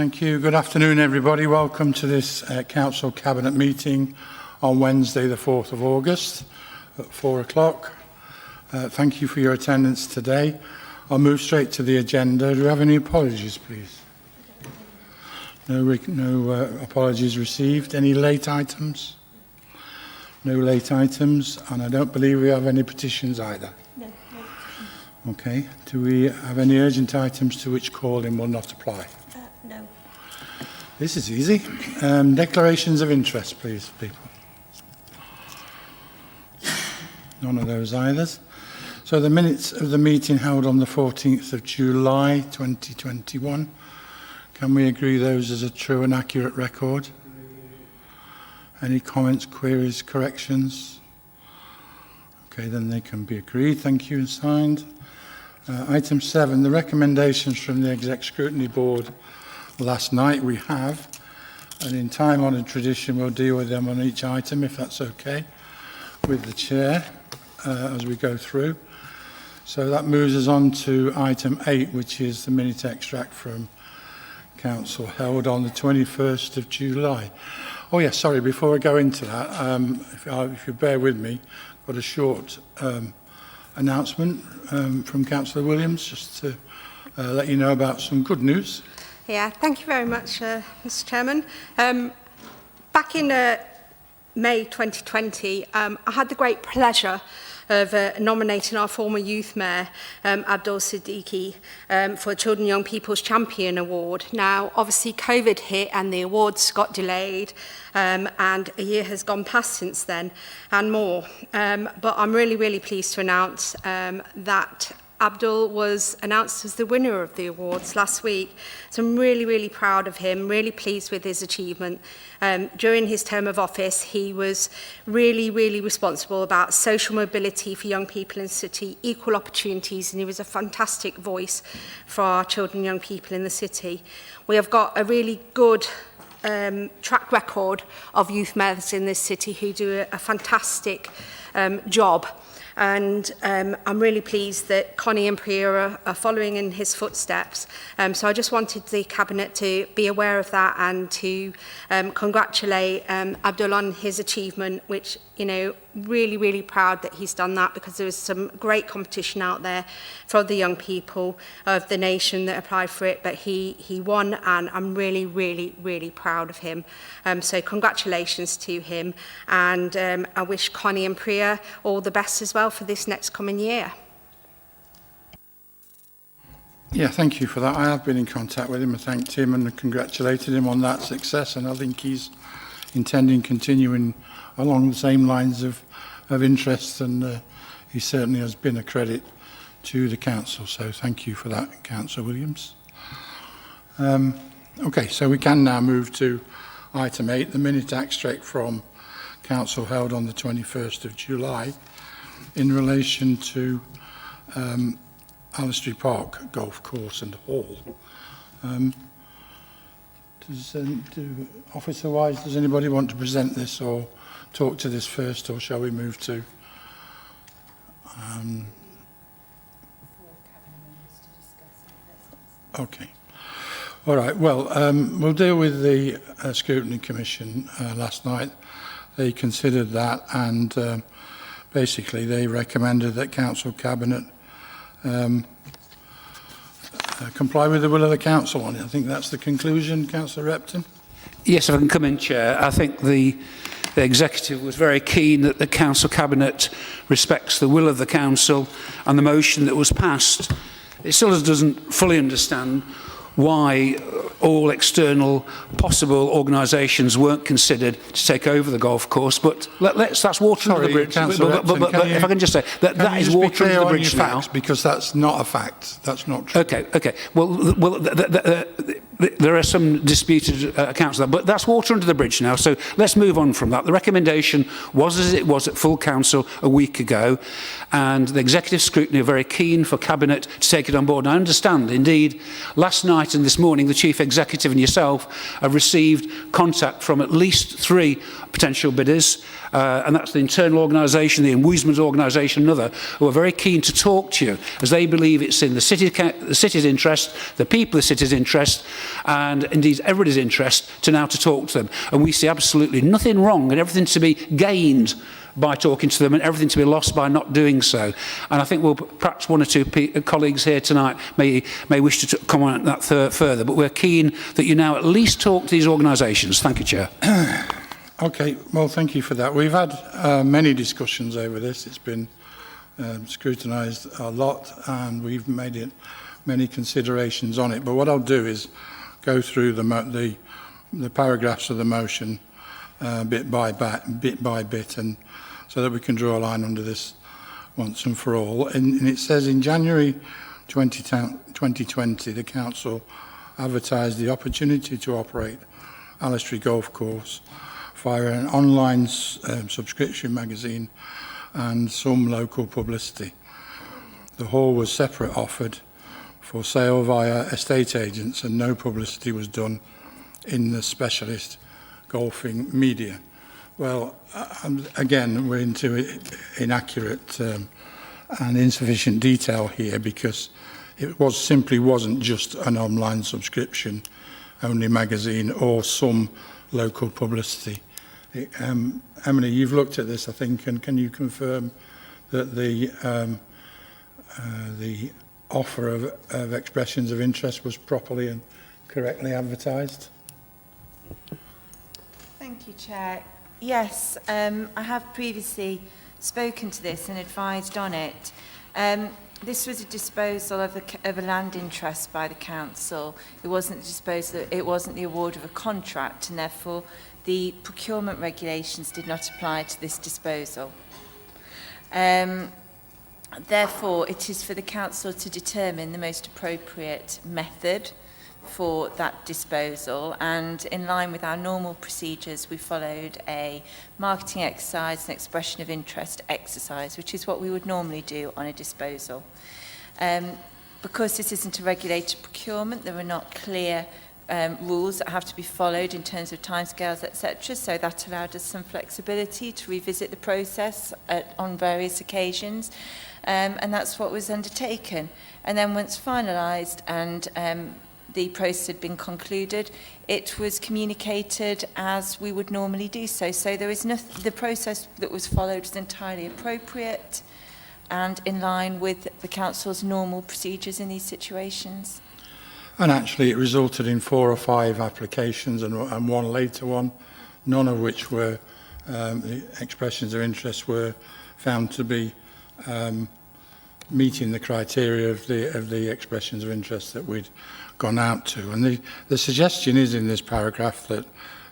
Thank you. Good afternoon, everybody. Welcome to this Council Cabinet meeting on Wednesday, the 4th of August at 4 o'clock. Thank you for your attendance today. I'll move straight to the agenda. Do we have any apologies, please? No apologies received. Any late items? No late items. And I don't believe we have any petitions either. No petitions. Okay. Do we have any urgent items to which calling will not apply? No. This is easy. Declarations of interest, please, people. None of those either. So the minutes of the meeting held on the 14th of July 2021, can we agree those as a true and accurate record? Any comments, queries, corrections? Okay, then they can be agreed. Thank you and signed. Item 7, the recommendations from the Exec Scrutiny Board last night we have, and in time-honoured tradition we'll deal with them on each item if that's okay with the Chair as we go through. So that moves us on to item 8, which is the minute extract from Council held on the 21st of July. Oh yes, sorry, before I go into that, if you bear with me, I've got a short announcement from Councillor Williams, just to let you know about some good news. Yeah, thank you very much, Mr. Chairman. Back in May 2020, I had the great pleasure of nominating our former youth mayor, Abdul Siddiqui, for Children and Young People's Champion Award. Now, obviously, COVID hit and the awards got delayed, and a year has gone past since then and more. But I'm really, really pleased to announce that Abdul was announced as the winner of the awards last week. So I'm really, really proud of him, really pleased with his achievement. During his term of office, he was really, really responsible about social mobility for young people in the city, equal opportunities, and he was a fantastic voice for our children and young people in the city. We have got a really good track record of youth mayors in this city who do a fantastic job. And I'm really pleased that Connie and Priya are following in his footsteps. So I just wanted the Cabinet to be aware of that and to congratulate Abdul on his achievement, which, you know, really, really proud that he's done that, because there was some great competition out there for the young people of the nation that applied for it, but he won, and I'm really, really, really proud of him. So congratulations to him, and I wish Connie and Priya all the best as well for this next coming year. Yeah, thank you for that. I have been in contact with him. I thanked him and congratulated him on that success, and I think he's intending continuing along the same lines of interest, and he certainly has been a credit to the Council. So thank you for that, Councillor Williams. Okay, so we can now move to item 8, the minute extract from Council held on the 21st of July in relation to Allestree Park Golf Course and Hall. Officer-wise, does anybody want to present this or talk to this first, or shall we move to? Okay. All right. Well, we'll deal with the Scrutiny Commission last night. They considered that, and basically they recommended that Council Cabinet comply with the will of the Council on it. I think that's the conclusion, Councillor Repton. Yes, if I can come in, Chair. I think the Executive was very keen that the Council Cabinet respects the will of the Council and the motion that was passed. It still doesn't fully understand why all external possible organisations weren't considered to take over the golf course, but that's water under the bridge. But if I can just say that is water under the bridge now. Because that's not a fact. That's not true. Okay. Well, there are some disputed accounts of that, but that's water under the bridge now, so let's move on from that. The recommendation was as it was at full council a week ago, and the Executive Scrutiny are very keen for Cabinet to take it on board. And I understand, indeed, last night and this morning, the Chief Executive and yourself have received contact from at least 3 potential bidders, and that's the internal organisation, the amusement organisation, another, who are very keen to talk to you, as they believe it's in the city's interest, the people of the city's interest, and indeed everybody's interest to talk to them. And we see absolutely nothing wrong and everything to be gained by talking to them and everything to be lost by not doing so. And I think perhaps one or two colleagues here tonight may wish to comment on that further, but we're keen that you now at least talk to these organisations. Thank you, Chair. Okay, well, thank you for that. We've had many discussions over this. It's been scrutinised a lot, and we've made many considerations on it. But what I'll do is go through the paragraphs of the motion bit by bit, and so that we can draw a line under this once and for all. And it says in January 2020, the council advertised the opportunity to operate Allestree Golf Course via an online subscription magazine and some local publicity. The hall was separate offered for sale via estate agents, and no publicity was done in the specialist golfing media. Well, again, we're into inaccurate and insufficient detail here, because it simply wasn't just an online subscription only magazine or some local publicity. Emily, you've looked at this, I think, and can you confirm that the offer of expressions of interest was properly and correctly advertised? Thank you, Chair. Yes, I have previously spoken to this and advised on it. This was a disposal of a land interest by the council. It wasn't a disposal, it wasn't the award of a contract, and therefore the procurement regulations did not apply to this disposal. Therefore, it is for the council to determine the most appropriate method for that disposal, and in line with our normal procedures, we followed a marketing exercise, an expression of interest exercise, which is what we would normally do on a disposal. Because this isn't a regulated procurement, there are not clear rules that have to be followed in terms of timescales, etc. So that allowed us some flexibility to revisit the process on various occasions, and that's what was undertaken. And then once finalised and the process had been concluded, it was communicated as we would normally do so. So there is nothing, the process that was followed was entirely appropriate and in line with the council's normal procedures in these situations. And actually it resulted in 4 or 5 applications and one later one, none of which were the expressions of interest were found to be meeting the criteria of the expressions of interest that we'd gone out to. And the suggestion is in this paragraph that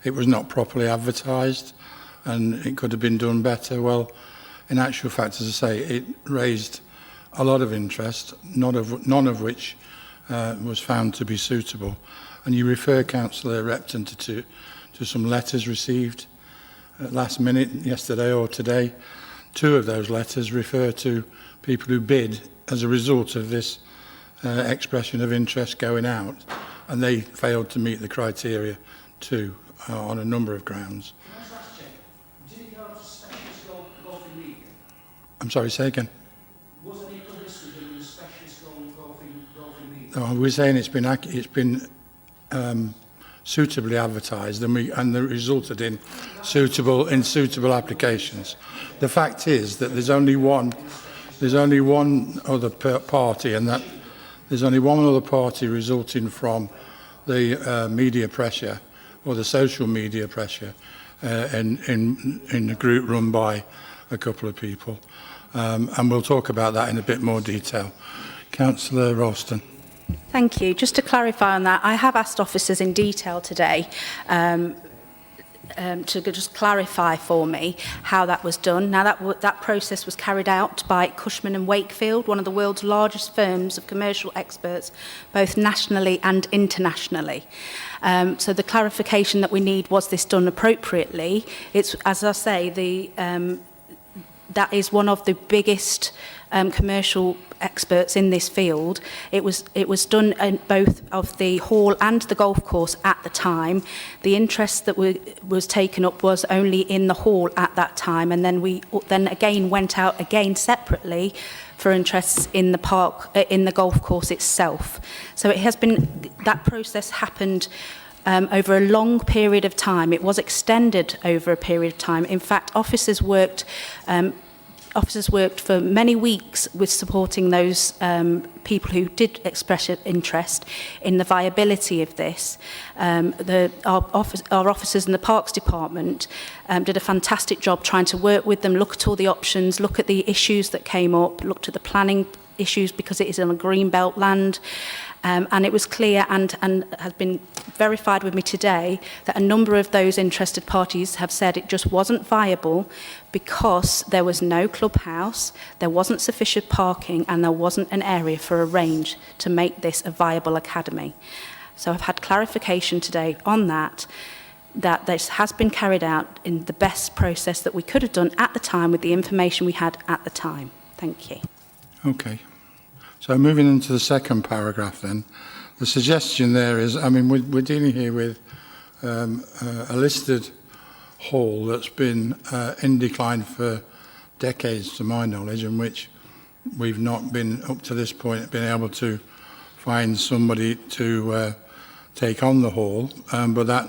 it was not properly advertised and it could have been done better. Well, in actual fact, as I say, it raised a lot of interest, none of which was found to be suitable. And you refer, Councillor Repton, to some letters received at last minute, yesterday or today. 2 of those letters refer to people who bid as a result of this expression of interest going out, and they failed to meet the criteria too, on a number of grounds. Did it go to specialist golfing media? I'm sorry, say again. Was any publicity in the specialist golfing media? No, we're saying it's been suitably advertised, and it resulted in suitable applications. The fact is that there's only one other party, and that there's only one other party resulting from the media pressure or the social media pressure in a group run by a couple of people, and we'll talk about that in a bit more detail. Councillor Ralston. Thank you. Just to clarify on that, I have asked officers in detail today to just clarify for me how that was done. Now, that process was carried out by Cushman & Wakefield, one of the world's largest firms of commercial experts, both nationally and internationally. So the clarification that we need, was this done appropriately? It's, as I say, that is one of the biggest commercial experts in this field. It was done in both of the hall and the golf course at the time. The interest that was taken up was only in the hall at that time, and then we again went out again separately for interests in the park, in the golf course itself. So it has been, that process happened over a long period of time. It was extended over a period of time. In fact, officers worked for many weeks with supporting those people who did express interest in the viability of this. Our officers in the Parks Department did a fantastic job trying to work with them, look at all the options, look at the issues that came up, looked at the planning issues because it is on a greenbelt land. And it was clear and has been verified with me today that a number of those interested parties have said it just wasn't viable because there was no clubhouse, there wasn't sufficient parking, and there wasn't an area for a range to make this a viable academy. So I've had clarification today on that this has been carried out in the best process that we could have done at the time with the information we had at the time. Thank you. Okay. So moving into the second paragraph then, the suggestion there is, I mean, we're dealing here with a listed hall that's been in decline for decades, to my knowledge, in which we've not been, up to this point, been able to find somebody to take on the hall. But that,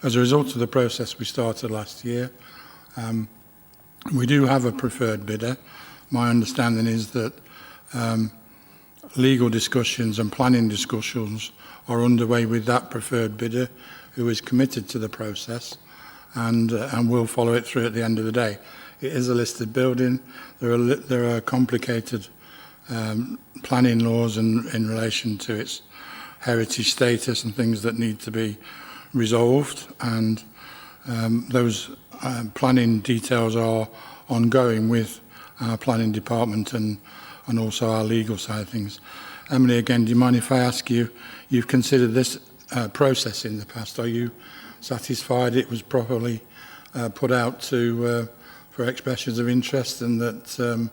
as a result of the process we started last year, we do have a preferred bidder. My understanding is that legal discussions and planning discussions are underway with that preferred bidder who is committed to the process and will follow it through at the end of the day. It is a listed building. There are complicated planning laws in relation to its heritage status and things that need to be resolved, and those planning details are ongoing with our planning department and also our legal side of things. Emily, again, do you mind if I ask you, you've considered this process in the past. Are you satisfied it was properly put out to for expressions of interest, and that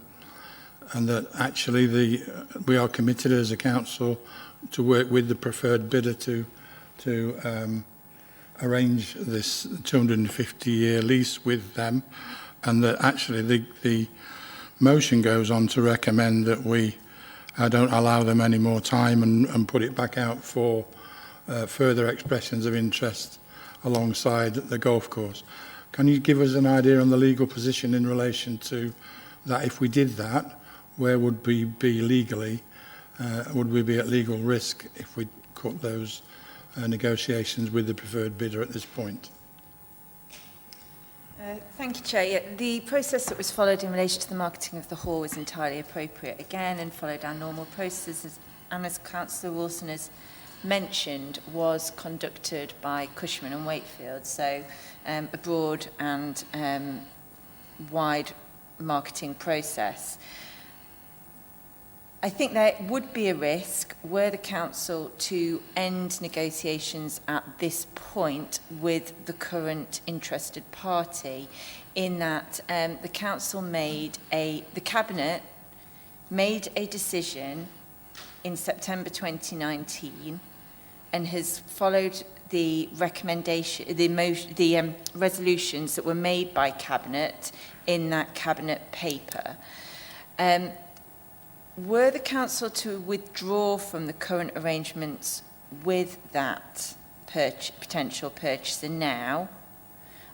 actually we are committed as a council to work with the preferred bidder to arrange this 250-year lease with them, and that actually the motion goes on to recommend that we don't allow them any more time and put it back out for further expressions of interest alongside the golf course. Can you give us an idea on the legal position in relation to that? If we did that, where would we be legally? Would we be at legal risk if we cut those negotiations with the preferred bidder at this point? Thank you, Chair. Yeah, the process that was followed in relation to the marketing of the hall was entirely appropriate again and followed our normal processes. And as Councillor Wilson has mentioned, was conducted by Cushman and Wakefield. So a broad and wide marketing process. I think there would be a risk were the council to end negotiations at this point with the current interested party, in that the cabinet made a decision in September 2019 and has followed the recommendation, the resolutions that were made by cabinet in that cabinet paper. Were the council to withdraw from the current arrangements with that potential purchaser now,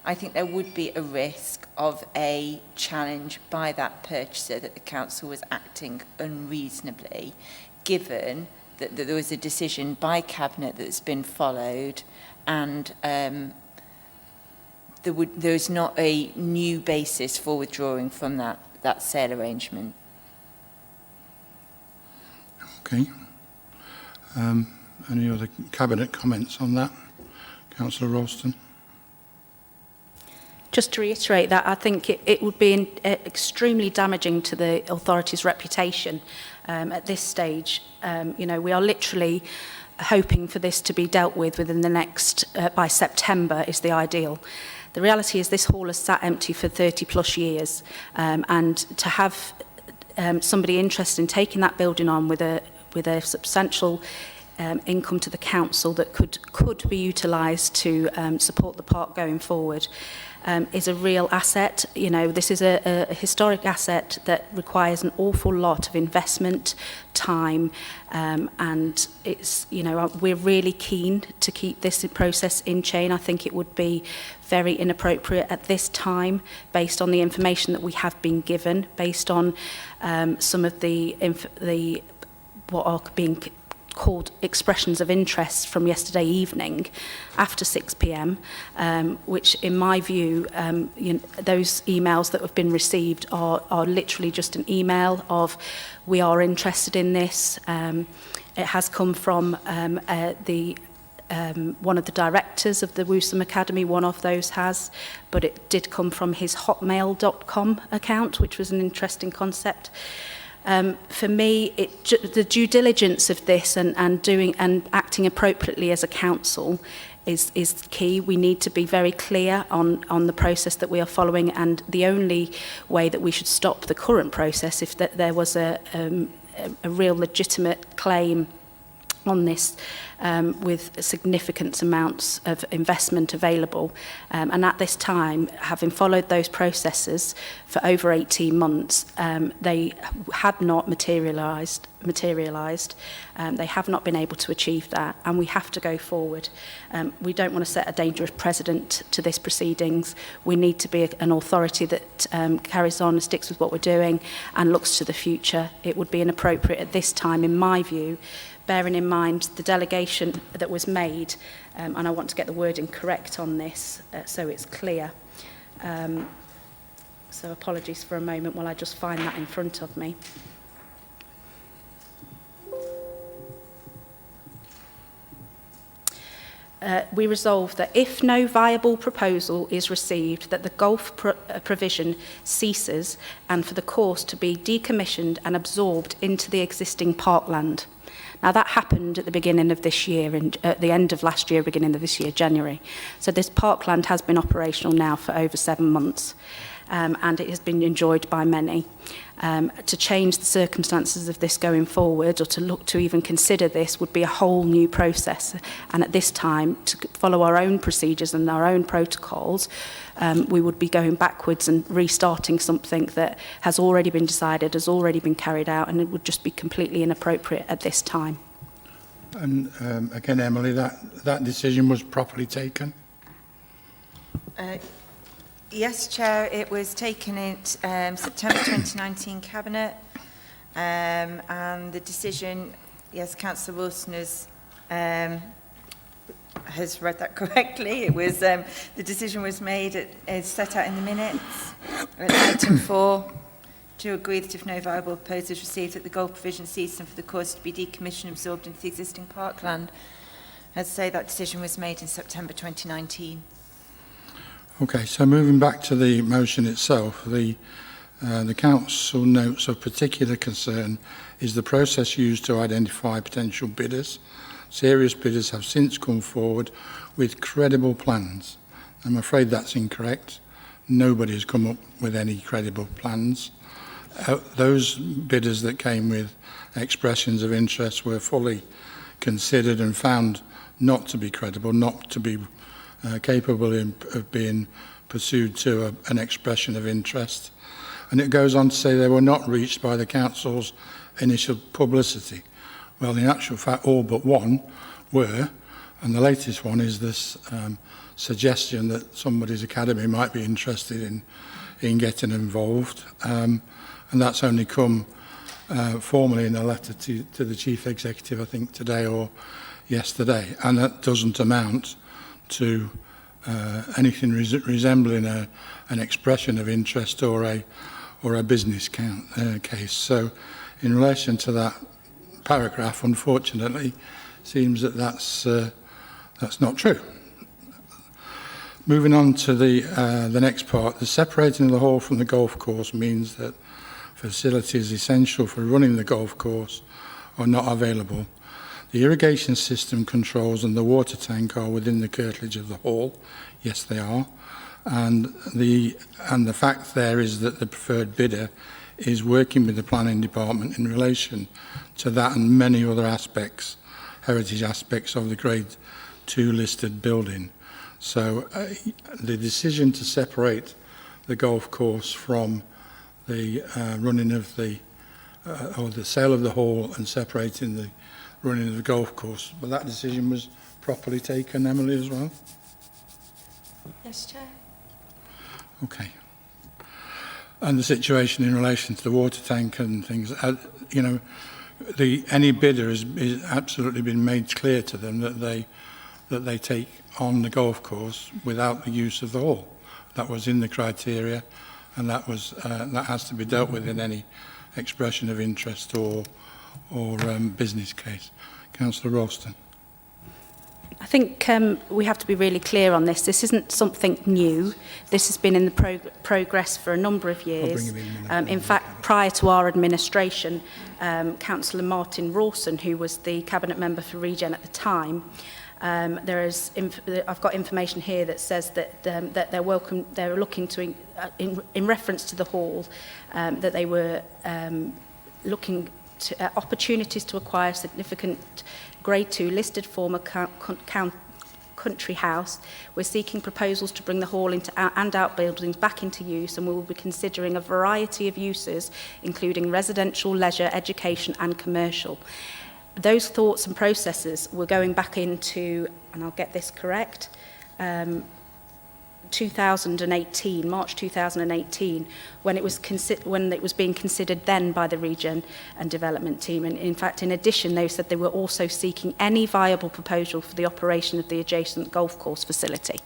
I think there would be a risk of a challenge by that purchaser that the council was acting unreasonably, given that there was a decision by cabinet that's been followed, and there is not a new basis for withdrawing from that sale arrangement. Okay. Any other cabinet comments on that? Councillor Ralston? Just to reiterate that, I think it would be extremely damaging to the authority's reputation at this stage. You know, we are literally hoping for this to be dealt with within the next, by September is the ideal. The reality is this hall has sat empty for 30 plus years, and to have somebody interested in taking that building on with a substantial income to the council that could be utilised to support the park going forward is a real asset. You know, this is a historic asset that requires an awful lot of investment, time, and it's, you know, we're really keen to keep this process in chain. I think it would be very inappropriate at this time, based on the information that we have been given, based on some of the what are being called expressions of interest from yesterday evening after 6 p.m, which in my view, you know, those emails that have been received are literally just an email of, we are interested in this. It has come from one of the directors of the Woosome Academy, one of those has, but it did come from his hotmail.com account, which was an interesting concept. For me, the due diligence of this and doing and acting appropriately as a council is key. We need to be very clear on the process that we are following, and the only way that we should stop the current process, if there was a real legitimate claim on this, with significant amounts of investment available. And at this time, having followed those processes for over 18 months, they had not materialised. They have not been able to achieve that, and we have to go forward. We don't want to set a dangerous precedent to this proceedings. We need to be an authority that carries on and sticks with what we're doing and looks to the future. It would be inappropriate at this time, in my view, bearing in mind the delegation that was made, and I want to get the wording correct on this so it's clear. So apologies for a moment while I just find that in front of me. We resolve that if no viable proposal is received, that the golf provision ceases, and for the course to be decommissioned and absorbed into the existing parkland. Now, that happened at the beginning of this year, and at the end of last year, beginning of this year, January. So this parkland has been operational now for over 7 months, and it has been enjoyed by many. To change the circumstances of this going forward, or to look to even consider this, would be a whole new process. And at this time, to follow our own procedures and our own protocols, we would be going backwards and restarting something that has already been decided, has already been carried out, and it would just be completely inappropriate at this time. And again, Emily, that decision was properly taken? Yes, Chair, it was taken in September 2019 Cabinet, and the decision, yes, Councillor Wilson has read that correctly. It was the decision was made, it's set out in the minutes, at item 4, to agree that if no viable proposal is received, that the gold provision cease and for the course to be decommissioned and absorbed into the existing parkland. As I say, that decision was made in September 2019. Okay, so moving back to the motion itself, the council notes of particular concern is the process used to identify potential bidders. Serious bidders have since come forward with credible plans. I'm afraid that's incorrect. Nobody has come up with any credible plans. Those bidders that came with expressions of interest were fully considered and found not to be credible, not to be capable of being pursued to an expression of interest. And it goes on to say they were not reached by the council's initial publicity. Well, in actual fact, all but one were, and the latest one is this suggestion that somebody's academy might be interested in getting involved, and that's only come formally in a letter to the Chief Executive, I think today or yesterday, and that doesn't amount to anything resembling an expression of interest or a business case. So, in relation to that paragraph, unfortunately, seems that that's not true. Moving on to the next part, the separating of the hall from the golf course means that facilities essential for running the golf course are not available. The irrigation system controls and the water tank are within the curtilage of the hall. Yes, they are. And the fact there is that the preferred bidder is working with the planning department in relation to that and many other aspects, heritage aspects of the Grade 2 listed building. So the decision to separate the golf course from the running of the or the sale of the hall and separating the running of the golf course, but that decision was properly taken, Emily, as well? Yes, Chair. Okay. And the situation in relation to the water tank and things, you know, any bidder is absolutely been made clear to them that they take on the golf course without the use of the hall. That was in the criteria, and that has to be dealt with in any expression of interest or business case. Councillor Ralston. I think we have to be really clear on this. This isn't something new. This has been in the progress for a number of years. In fact, prior to our administration, Councillor Martin Rawson, who was the Cabinet Member for Regen at the time, I've got information here that says that that they're looking to, in reference to the hall, that they were looking to opportunities to acquire significant Grade 2 listed former country house. We're seeking proposals to bring the hall into and outbuildings back into use, and we will be considering a variety of uses, including residential, leisure, education and commercial. Those thoughts and processes were going back into, and I'll get this correct, 2018, March 2018, when it was being considered then by the Region and Development team. And in fact, in addition, they said they were also seeking any viable proposal for the operation of the adjacent golf course facility.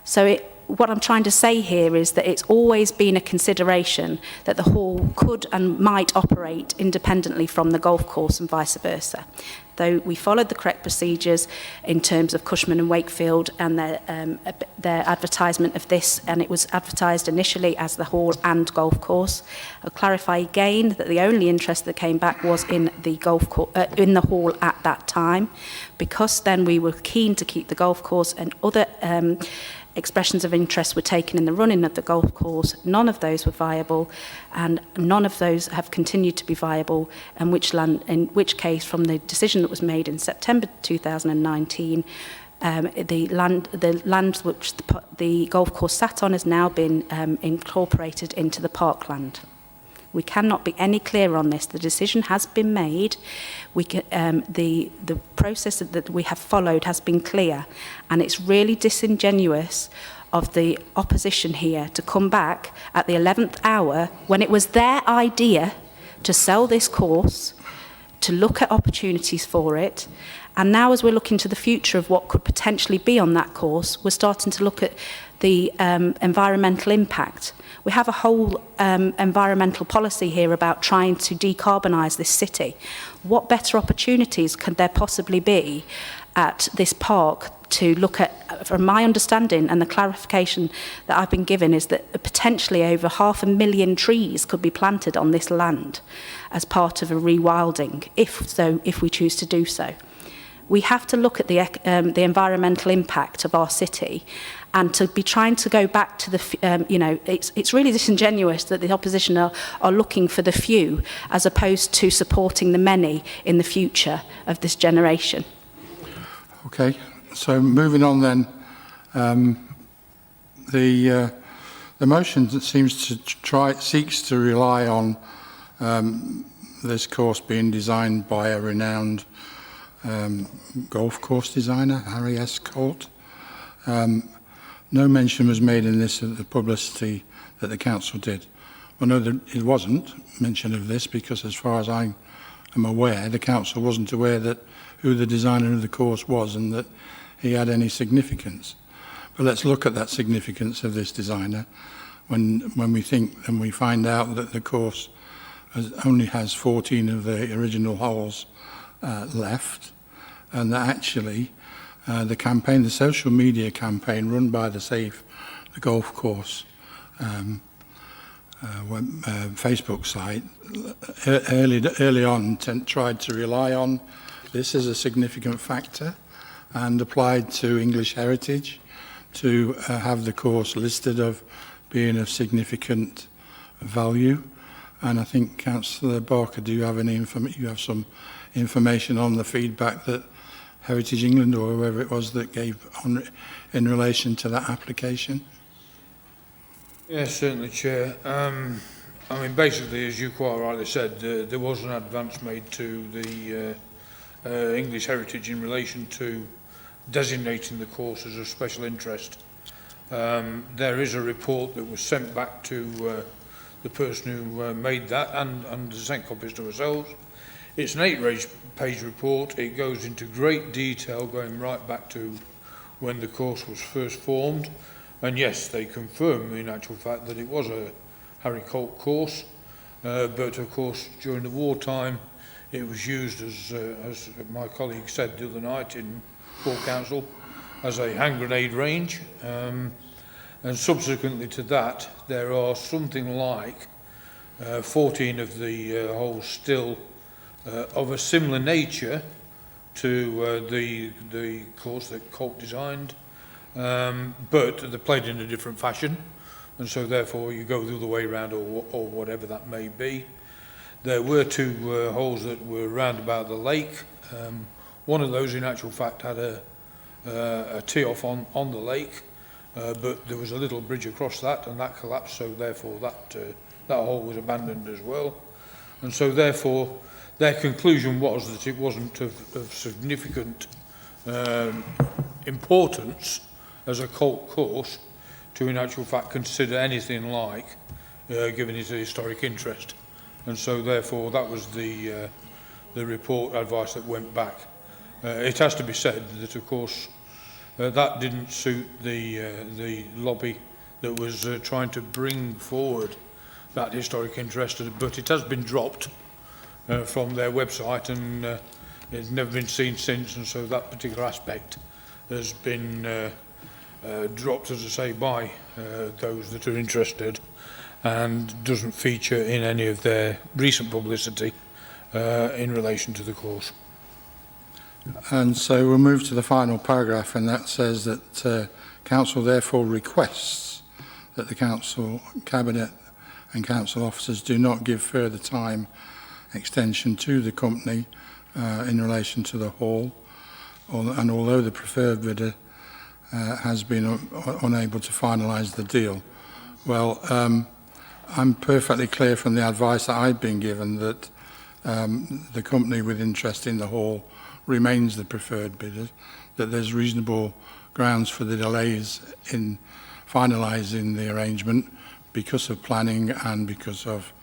So what I'm trying to say here is that it's always been a consideration that the hall could and might operate independently from the golf course and vice versa. Though we followed the correct procedures in terms of Cushman and Wakefield and their advertisement of this, and it was advertised initially as the hall and golf course. I'll clarify again that the only interest that came back was in the in the hall at that time, because then we were keen to keep the golf course, and other expressions of interest were taken in the running of the golf course. None of those were viable, and none of those have continued to be viable, in which case, from the decision that was made in September 2019, the land which the golf course sat on has now been incorporated into the parkland. We cannot be any clearer on this. The decision has been made. The process that we have followed has been clear, and it's really disingenuous of the opposition here to come back at the 11th hour when it was their idea to sell this course, to look at opportunities for it. And now, as we're looking to the future of what could potentially be on that course, we're starting to look at the environmental impact. We have a whole environmental policy here about trying to decarbonise this city. What better opportunities could there possibly be at this park to look at? From my understanding and the clarification that I've been given, is that potentially over 500,000 trees could be planted on this land as part of a rewilding, if we choose to do so. We have to look at the environmental impact of our city, and to be trying to go back to the, it's really disingenuous that the opposition are looking for the few as opposed to supporting the many in the future of this generation. Okay, so moving on then, the motion that seems to seeks to rely on this course being designed by a renowned golf course designer, Harry S. Colt. No mention was made in this of the publicity that the council did. Well, no, it wasn't mention of this, because as far as I am aware, the council wasn't aware that who the designer of the course was and that he had any significance. But let's look at that significance of this designer when we think and we find out that the course only has 14 of the original holes left, and that actually the campaign, the social media campaign run by the Save the Golf Course Facebook site early on tried to rely on this as a significant factor and applied to English heritage to have the course listed of being of significant value. And I think, Councillor Barker, do you have any you have some information on the feedback that Heritage England or whoever it was that gave on in relation to that application? Yes, certainly, Chair. I mean, basically, as you quite rightly said, there was an advance made to the English Heritage in relation to designating the course as of special interest. There is a report that was sent back to the person who made that and sent copies to ourselves. It's an 8-page report. It goes into great detail, going right back to when the course was first formed. And yes, they confirm in actual fact that it was a Harry Colt course, but of course during the wartime it was used as my colleague said the other night in full council, as a hand grenade range. And subsequently to that, there are something like 14 of the holes still of a similar nature to the course that Colt designed, but they're played in a different fashion, and so therefore you go the other way around or whatever that may be. There were 2 holes that were round about the lake. One of those in actual fact had a tee-off on the lake, but there was a little bridge across that and that collapsed, so therefore that hole was abandoned as well. And so therefore their conclusion was that it wasn't of significant importance as a Colt course to in actual fact consider anything like giving it a historic interest. And so therefore that was the report advice that went back. It has to be said that of course that didn't suit the lobby that was trying to bring forward that historic interest, but it has been dropped from their website and it's never been seen since, and so that particular aspect has been dropped, as I say, by those that are interested and doesn't feature in any of their recent publicity in relation to the course. And so we'll move to the final paragraph, and that says that Council therefore requests that the Council, Cabinet and Council officers do not give further time extension to the company in relation to the hall, and although the preferred bidder has been unable to finalise the deal. Well, I'm perfectly clear from the advice that I've been given that the company with interest in the hall remains the preferred bidder, that there's reasonable grounds for the delays in finalising the arrangement because of planning and because of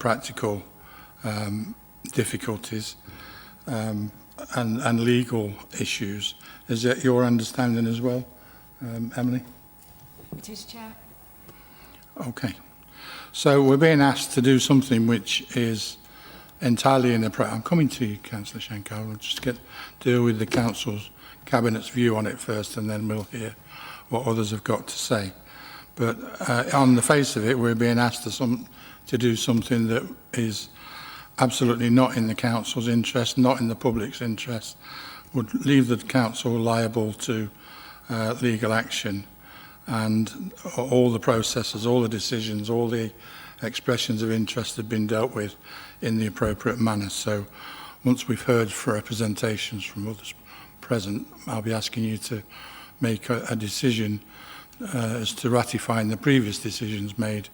practical difficulties and legal issues. Is that your understanding as well, Emily? It is, Chair. Okay. So we're being asked to do something which is entirely inappropriate. I'm coming to you, Councillor Shankar. We'll just deal with the Council's Cabinet's view on it first, and then we'll hear what others have got to say. But on the face of it, we're being asked to do something that is absolutely not in the Council's interest, not in the public's interest, would leave the Council liable to legal action, and all the processes, all the decisions, all the expressions of interest have been dealt with in the appropriate manner. So once we've heard for representations from others present, I'll be asking you to make a decision as to ratifying the previous decisions made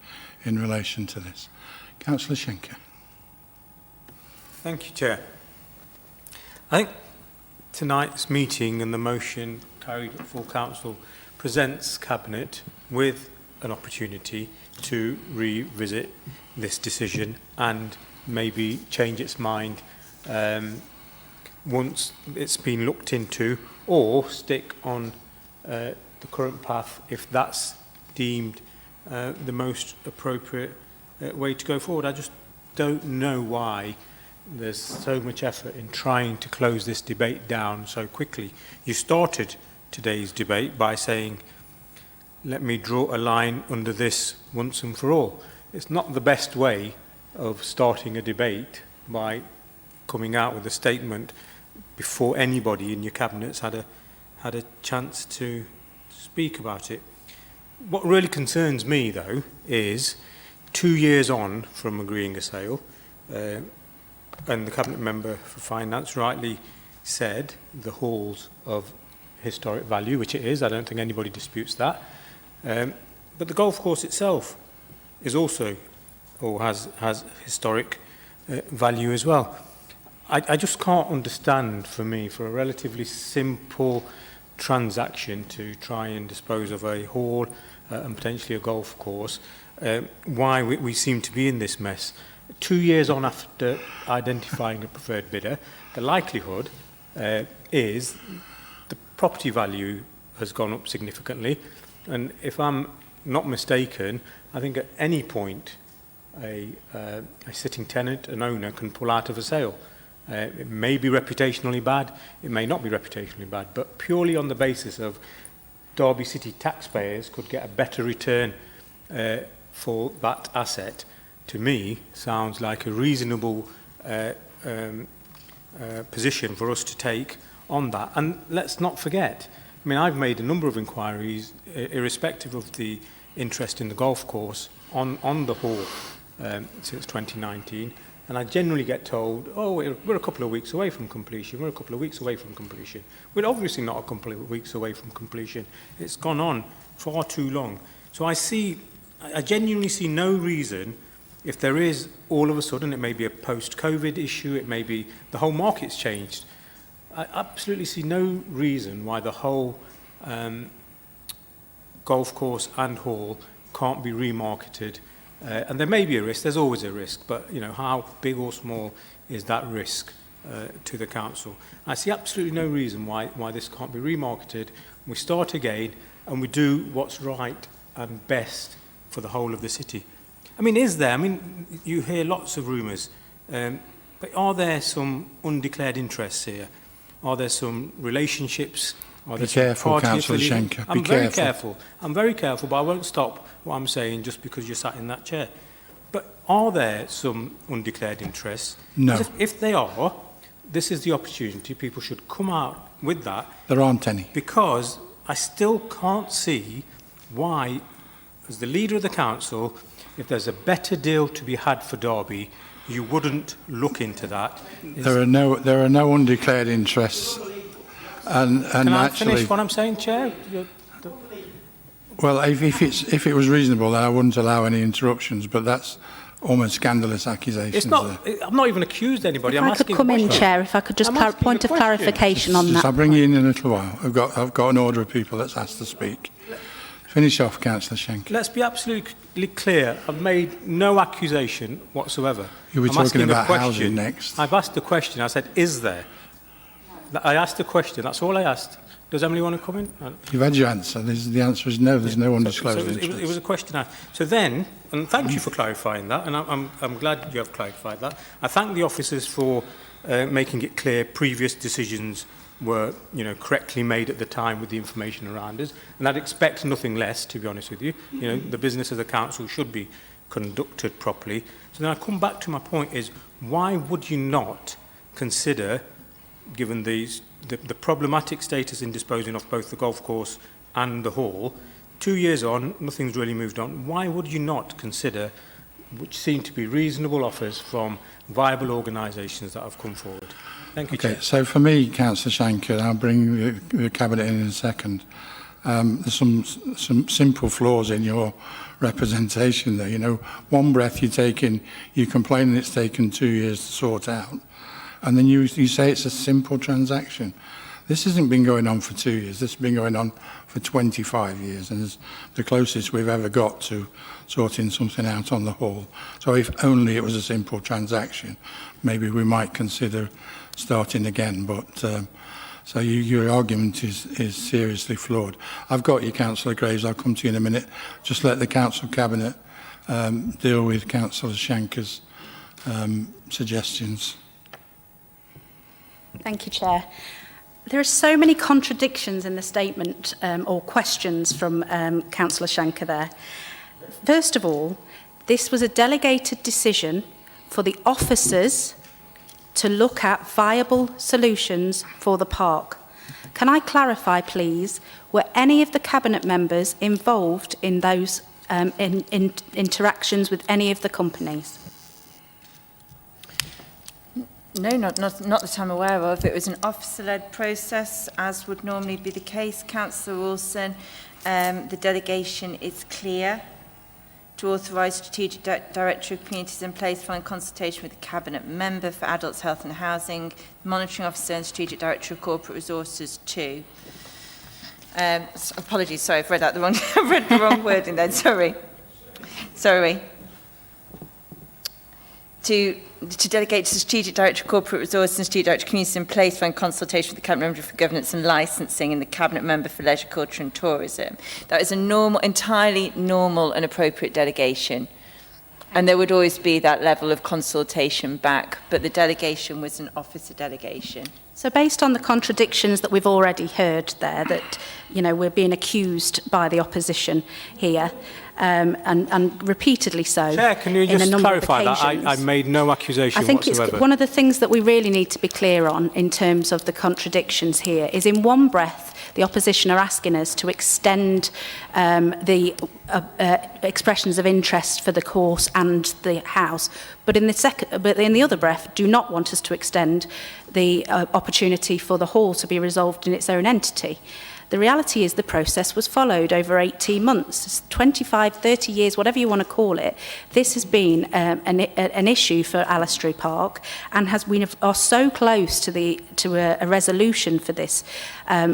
in relation to this. Councillor Schenker. Thank you, Chair. I think tonight's meeting and the motion carried at full council presents Cabinet with an opportunity to revisit this decision and maybe change its mind once it's been looked into, or stick on the current path if that's deemed the most appropriate way to go forward. I just don't know why there's so much effort in trying to close this debate down so quickly. You started today's debate by saying, let me draw a line under this once and for all. It's not the best way of starting a debate by coming out with a statement before anybody in your cabinets had a chance to speak about it. What really concerns me, though, is 2 years on from agreeing a sale, and the Cabinet Member for Finance rightly said the hall's of historic value, which it is. I don't think anybody disputes that. But the golf course itself is also, or has historic value as well. I just can't understand, for me, for a relatively simple transaction to try and dispose of a hall and potentially a golf course, why we seem to be in this mess. 2 years on after identifying a preferred bidder, the likelihood is the property value has gone up significantly, and if I'm not mistaken, I think at any point a sitting tenant, an owner, can pull out of a sale. It may be reputationally bad, it may not be reputationally bad, but purely on the basis of Derby City taxpayers could get a better return for that asset, to me, sounds like a reasonable position for us to take on that. And let's not forget, I mean, I've made a number of inquiries, irrespective of the interest in the golf course, on the hall since 2019, and I generally get told, oh, we're a couple of weeks away from completion, we're a couple of weeks away from completion. We're obviously not a couple of weeks away from completion. It's gone on far too long. So I genuinely see no reason, if there is all of a sudden, it may be a post-COVID issue, it may be the whole market's changed. I absolutely see no reason why the whole golf course and hall can't be remarketed. And there may be a risk, there's always a risk, but you know, how big or small is that risk to the council? I see absolutely no reason why this can't be remarketed. We start again and we do what's right and best for the whole of the city. I mean, you hear lots of rumours, but are there some undeclared interests here? Are there some relationships? Be careful, Councillor Schenker. I'm very careful. I'm very careful, but I won't stop what I'm saying just because you're sat in that chair. But are there some undeclared interests? No. If they are, this is the opportunity. People should come out with that. There aren't any. Because I still can't see why, as the leader of the council, if there's a better deal to be had for Derby, you wouldn't look into that. There are no undeclared interests. And Can I actually, finish what I'm saying, Chair? well, if it was reasonable, then I wouldn't allow any interruptions. But that's almost scandalous accusations. It's not. I'm not even accused anybody. If I'm I could asking come a in, question. Chair, if I could just I'm asking point a of question. clarification on I'll that. bring you in a little while. I've got an order of people that's asked to speak. Finish off, Councillor Schenker. Let's be absolutely clear. I've made no accusation whatsoever. You'll be I'm talking asking a about question. housing next. I've asked a question. I said, is there? I asked a question. That's all I asked. Does Emily want to come in? You've had your answer. The answer is no. There's no undisclosed interest. It was a question. So then, and thank you for clarifying that, and I'm glad you have clarified that. I thank the officers for making it clear previous decisions were, correctly made at the time with the information around us, and I'd expect nothing less, to be honest with you. The business of the council should be conducted properly. So then I come back to my point is, why would you not consider, given the problematic status in disposing of both the golf course and the hall, 2 years on, nothing's really moved on, why would you not consider, which seem to be reasonable offers from viable organisations that have come forward? Thank you, Okay, Chair. so for me, Councillor Schenker, I'll bring the Cabinet in a second. There's some simple flaws in your representation there. One breath you complain it's taken 2 years to sort out, and then you say it's a simple transaction. This hasn't been going on for 2 years. This has been going on for 25 years, and it's the closest we've ever got to sorting something out on the hall. So if only it was a simple transaction, maybe we might consider starting again. But so your argument is seriously flawed. I've got you, Councillor Graves. I'll come to you in a minute. Just let the Council Cabinet deal with Councillor Schenker's suggestions. Thank you, Chair. There are so many contradictions in the statement or questions from Councillor Schenker there. First of all, this was a delegated decision for the officers to look at viable solutions for the park. Can I clarify, please, were any of the Cabinet members involved in those interactions with any of the companies? No, not that I'm aware of. It was an officer-led process, as would normally be the case. Councillor Wilson, the delegation is clear to authorise Strategic Director of Communities in place following consultation with the Cabinet Member for Adults, Health and Housing, Monitoring Officer and Strategic Director of Corporate Resources too. Apologies, sorry, I've read out the wrong, I've read the wrong wording then, sorry. To delegate to the Strategic Director of Corporate Resources and Strategic Director of Communities in place when consultation with the Cabinet Member for Governance and Licensing and the Cabinet Member for Leisure, Culture and Tourism. That is a normal, entirely normal and appropriate delegation. And there would always be that level of consultation back, but the delegation was an officer delegation. So based on the contradictions that we've already heard there, that, you know, we're being accused by the opposition here, and repeatedly so. Chair, can you in a just number of clarify that? occasions. I made no accusation I think whatsoever. it's one of the things that we really need to be clear on in terms of the contradictions here is in one breath the opposition are asking us to extend the expressions of interest for the course and the house, but in the other breath do not want us to extend the opportunity for the hall to be resolved in its own entity. The reality is the process was followed over 18 months, 25, 30 years, whatever you want to call it. This has been an issue for Alistry Park, and we are so close to a resolution for this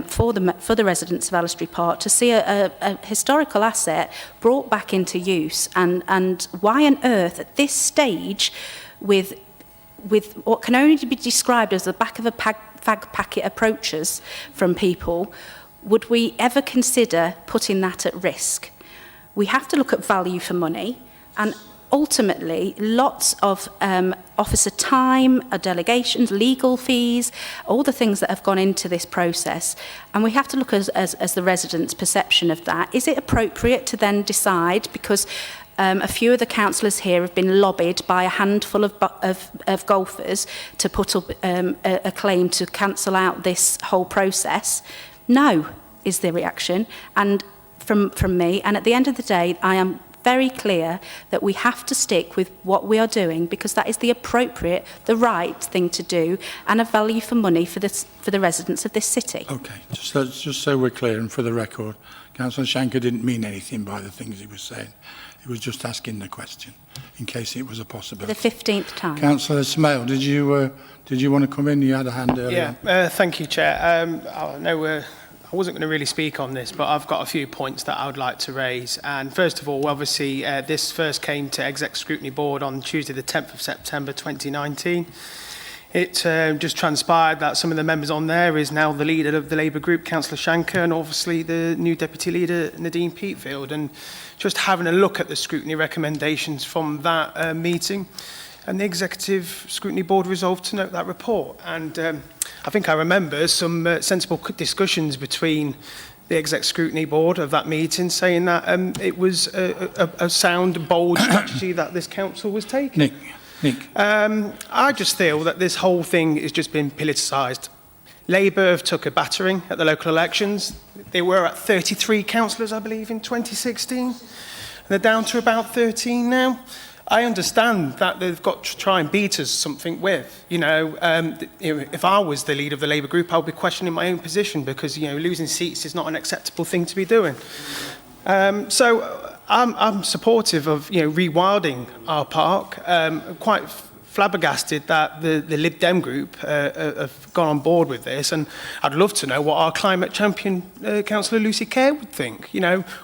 for the residents of Alistry Park to see a historical asset brought back into use. And why on earth at this stage, with what can only be described as the back of a fag packet approaches from people, would we ever consider putting that at risk? We have to look at value for money, and ultimately lots of officer time, delegations, legal fees, all the things that have gone into this process, and we have to look as the residents' perception of that. Is it appropriate to then decide, because a few of the councillors here have been lobbied by a handful of golfers to put up a claim to cancel out this whole process? No, is the reaction, and from me. And at the end of the day, I am very clear that we have to stick with what we are doing, because that is the appropriate, the right thing to do, and a value for money for the residents of this city. Okay, just so we're clear and for the record, Councillor Shanker didn't mean anything by the things he was saying. He was just asking the question, in case it was a possibility. For the 15th time. Councillor Smale, did you want to come in? You had a hand earlier. Yeah, thank you, Chair. I know I wasn't going to really speak on this, but I've got a few points that I would like to raise. And first of all, obviously, this first came to Exec Scrutiny Board on Tuesday, the 10th of September 2019. It just transpired that some of the members on there is now the leader of the Labour group, Councillor Shanker, and obviously the new Deputy Leader, Nadine Peatfield. And just having a look at the scrutiny recommendations from that meeting, and the Executive Scrutiny Board resolved to note that report. And I think I remember some sensible discussions between the Exec Scrutiny Board of that meeting saying that it was a sound, bold strategy that this council was taking. Nick. I just feel that this whole thing has just been politicised. Labour have took a battering at the local elections. They were at 33 councillors, I believe, in 2016. They're down to about 13 now. I understand that they've got to try and beat us something with. If I was the leader of the Labour group, I would be questioning my own position, because, losing seats is not an acceptable thing to be doing. So I'm supportive of, rewilding our park. Quite flabbergasted that the Lib Dem group have gone on board with this, and I'd love to know what our climate champion, Councillor Lucy Kerr, would think.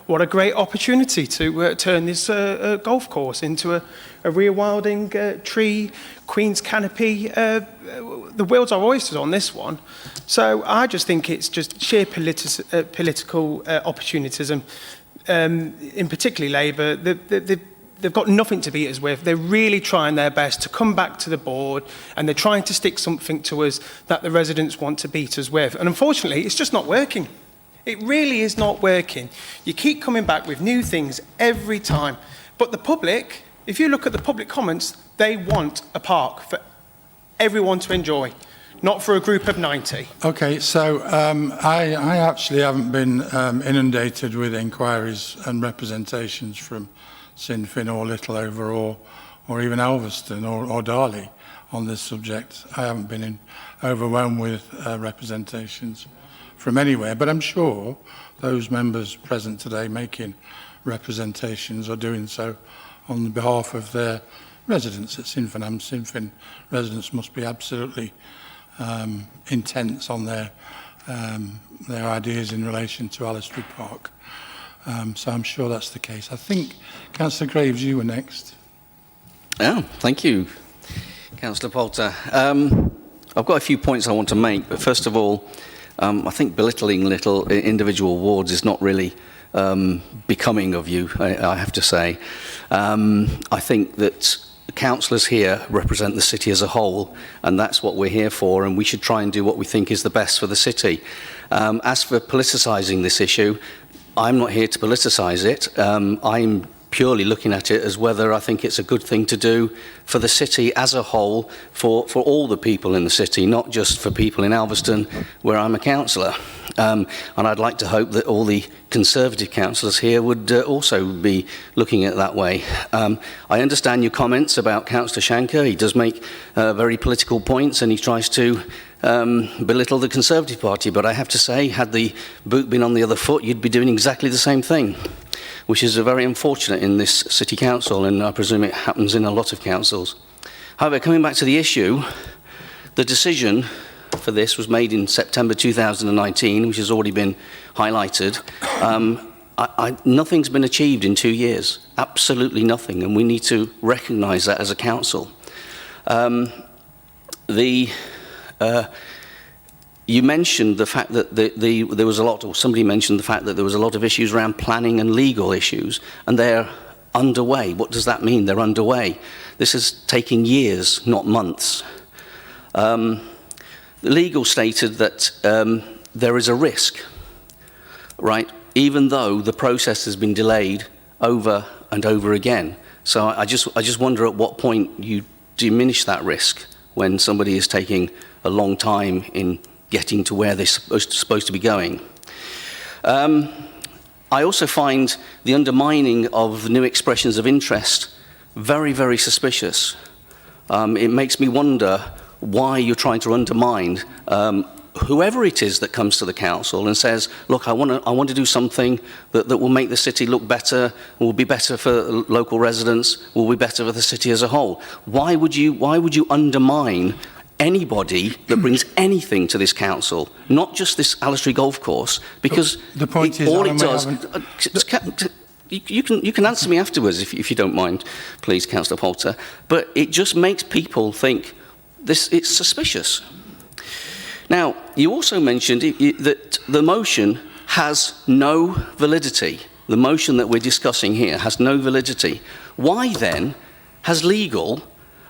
What a great opportunity to turn this golf course into a rewilding tree, Queen's canopy. The world's our oysters on this one. So I just think it's just sheer political opportunism. In particularly Labour, they've got nothing to beat us with. They're really trying their best to come back to the board, and they're trying to stick something to us that the residents want to beat us with. And unfortunately, it's just not working. It really is not working. You keep coming back with new things every time. But the public, if you look at the public comments, they want a park for everyone to enjoy, not for a group of 90. Okay, so I actually haven't been inundated with inquiries and representations from Sinn Féin or Little Over or even Elveston or Darley on this subject. I haven't been overwhelmed with representations from anywhere, but I'm sure those members present today making representations are doing so on behalf of their residents at Sinfinham. Sinfin residents must be absolutely intense on their ideas in relation to Alistair Park. So I'm sure that's the case. I think, Councillor Graves, you were next. Oh, thank you, Councillor Poulter. I've got a few points I want to make, but first of all, I think belittling little individual wards is not really becoming of you, I have to say. I think that councillors here represent the city as a whole, and that's what we're here for, and we should try and do what we think is the best for the city. As for politicising this issue, I'm not here to politicise it. I'm purely looking at it as whether I think it's a good thing to do for the city as a whole, for all the people in the city, not just for people in Alveston, where I'm a councillor. And I'd like to hope that all the Conservative councillors here would also be looking at it that way. I understand your comments about Councillor Shanker. He does make very political points, and he tries to belittle the Conservative Party, but I have to say, had the boot been on the other foot, you'd be doing exactly the same thing, which is very unfortunate in this city council, and I presume it happens in a lot of councils. However, coming back to the issue, the decision for this was made in September 2019, which has already been highlighted. Nothing's been achieved in 2 years, absolutely nothing, and we need to recognise that as a council. You mentioned the fact that there was a lot, or somebody mentioned the fact that there was a lot of issues around planning and legal issues, and they're underway. What does that mean? They're underway. This is taking years, not months. The legal stated that there is a risk, right, even though the process has been delayed over and over again. So I just wonder at what point you diminish that risk when somebody is taking a long time in getting to where they're supposed to be going. I also find the undermining of new expressions of interest very, very suspicious. It makes me wonder why you're trying to undermine whoever it is that comes to the council and says, look, I want to do something that will make the city look better, will be better for local residents, will be better for the city as a whole. Why would you undermine anybody that brings anything to this council, not just this Alistair Golf Course, because the point is, all it does... You can answer me afterwards if you don't mind, please, Councillor Poulter, but it just makes people think it's suspicious. Now, you also mentioned that the motion has no validity. The motion that we're discussing here has no validity. Why then has legal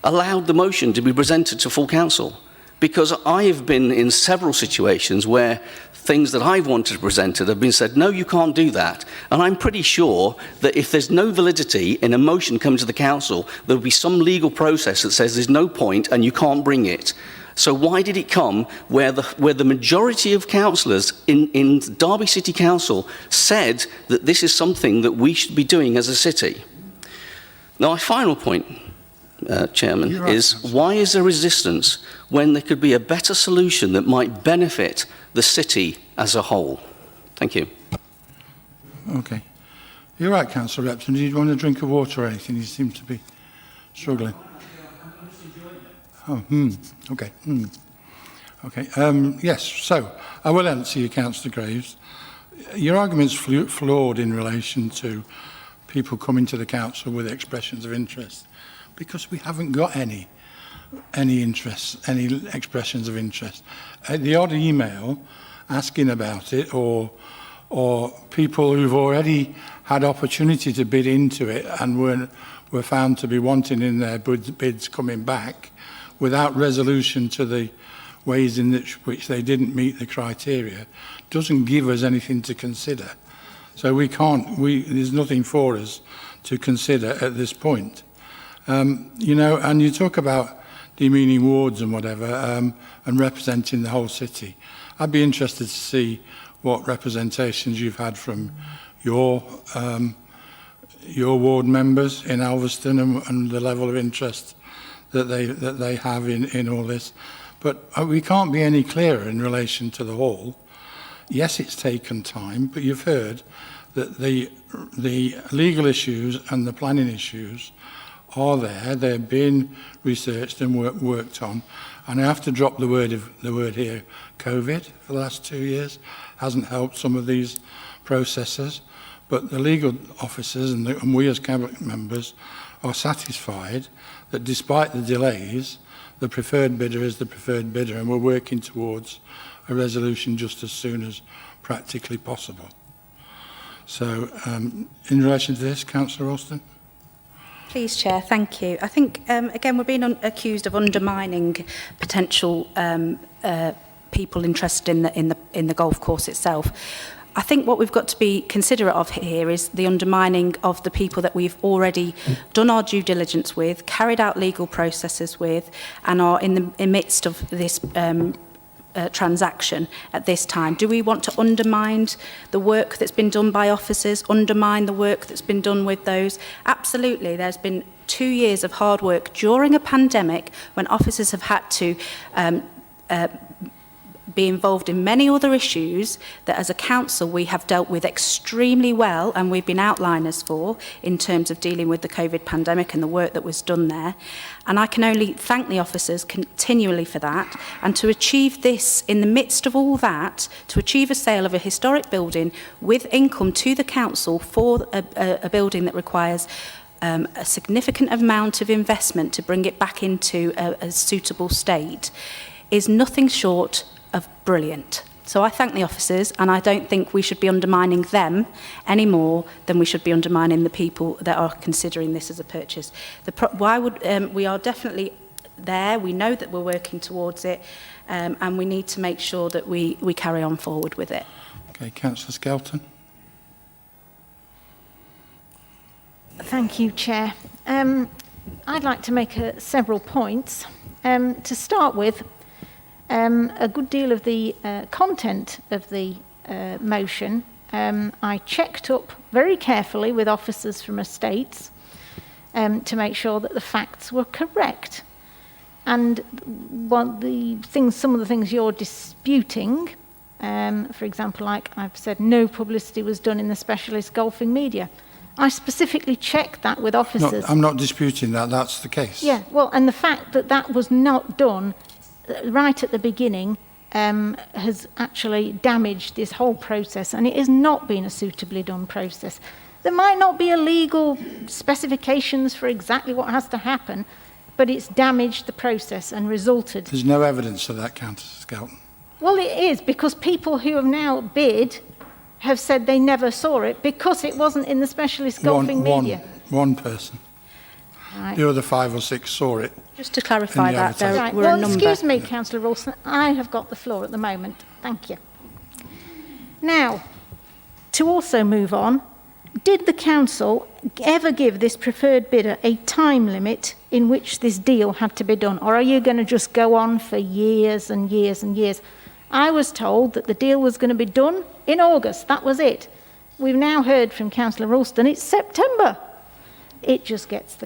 allowed the motion to be presented to full council? Because I have been in several situations where things that I've wanted presented have been said, no, you can't do that. And I'm pretty sure that if there's no validity in a motion coming to the council, there'll be some legal process that says there's no point and you can't bring it. So why did it come where the majority of councillors in Derby City Council said that this is something that we should be doing as a city? Now, my final point, Chairman, is why is there resistance when there could be a better solution that might benefit the city as a whole? Thank you. Okay. You're right, Councillor Repton. Do you want a drink of water or anything? You seem to be struggling. Oh, okay. Okay. Yes, so I will answer you, Councillor Graves. Your argument's flawed in relation to people coming to the council with expressions of interest, because we haven't got any interest, any expressions of interest. The odd email asking about it, or people who've already had opportunity to bid into it and were found to be wanting in their bids coming back without resolution to the ways in which they didn't meet the criteria, doesn't give us anything to consider. So there's nothing for us to consider at this point. You know, and you talk about demeaning wards and whatever, and representing the whole city. I'd be interested to see what representations you've had from your ward members in Alveston and the level of interest that they have in all this. But we can't be any clearer in relation to the hall. Yes, it's taken time, but you've heard that the legal issues and the planning issues are there. They're being researched and worked on. And I have to drop the word here, COVID, for the last 2 years, hasn't helped some of these processes. But the legal officers and we as Cabinet members are satisfied that despite the delays, the preferred bidder is the preferred bidder, and we're working towards a resolution just as soon as practically possible. So, in relation to this, Councillor Ralston? Please, Chair, thank you. I think, again, we're being accused of undermining potential people interested in the golf course itself. I think what we've got to be considerate of here is the undermining of the people that we've already done our due diligence with, carried out legal processes with, and are in the midst of this transaction at this time. Do we want to undermine the work that's been done by officers, undermine the work that's been done with those? Absolutely. There's been 2 years of hard work during a pandemic when officers have had to be involved in many other issues that as a council we have dealt with extremely well, and we've been outliners for in terms of dealing with the COVID pandemic and the work that was done there. And I can only thank the officers continually for that. And to achieve this in the midst of all that, to achieve a sale of a historic building with income to the council for a building that requires a significant amount of investment to bring it back into a suitable state is nothing short of brilliant. So I thank the officers, and I don't think we should be undermining them any more than we should be undermining the people that are considering this as a purchase. We are definitely there. We know that we're working towards it, and we need to make sure that we carry on forward with it. Okay, Councillor Skelton. Thank you, Chair. I'd like to make several points. To start with, a good deal of the content of the motion I checked up very carefully with officers from estates to make sure that the facts were correct. And some of the things you're disputing, for example, like I've said, no publicity was done in the specialist golfing media. I specifically checked that with officers. No, I'm not disputing that, that's the case. Yeah, well, and the fact that that was not done right at the beginning has actually damaged this whole process, and it has not been a suitably done process. There might not be a legal specifications for exactly what has to happen, but it's damaged the process and resulted. There's no evidence of that, Councillor Skelton. Well, it is, because people who have now bid have said they never saw it because it wasn't in the specialist golfing media. One person. Right. The other 5 or 6 saw it. Just to clarify that, there Right. were Well, a number. excuse me, Councillor Ralston, I have got the floor at the moment. Thank you. Now, to also move on, did the council ever give this preferred bidder a time limit in which this deal had to be done? Or are you going to just go on for years and years and years? I was told that the deal was going to be done in August. That was it. We've now heard from Councillor Ralston it's September. It just gets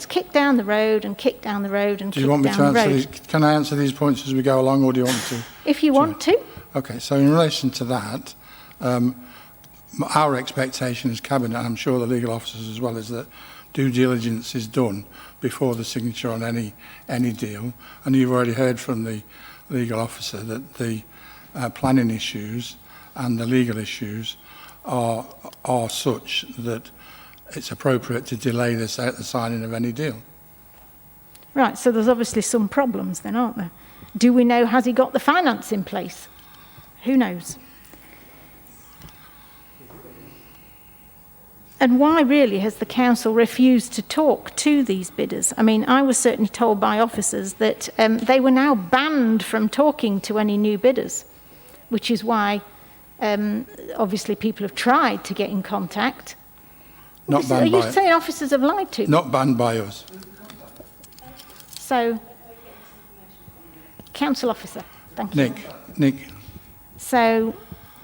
kicked down the road and kicked down the road and Do you want me to answer these? Can I answer these points as we go along, or do you want me to? If you want to. Okay, so in relation to that, our expectation as Cabinet, and I'm sure the legal officers as well, is that due diligence is done before the signature on any deal. And you've already heard from the legal officer that the planning issues and the legal issues are such that it's appropriate to delay the signing of any deal. Right, so there's obviously some problems then, aren't there? Do we know, has he got the finance in place? Who knows? And why really has the council refused to talk to these bidders? I mean, I was certainly told by officers that they were now banned from talking to any new bidders, which is why obviously people have tried to get in contact. Not banned Are you by, saying officers have lied to you? not banned by us. So, council officer, thank you. Nick. So,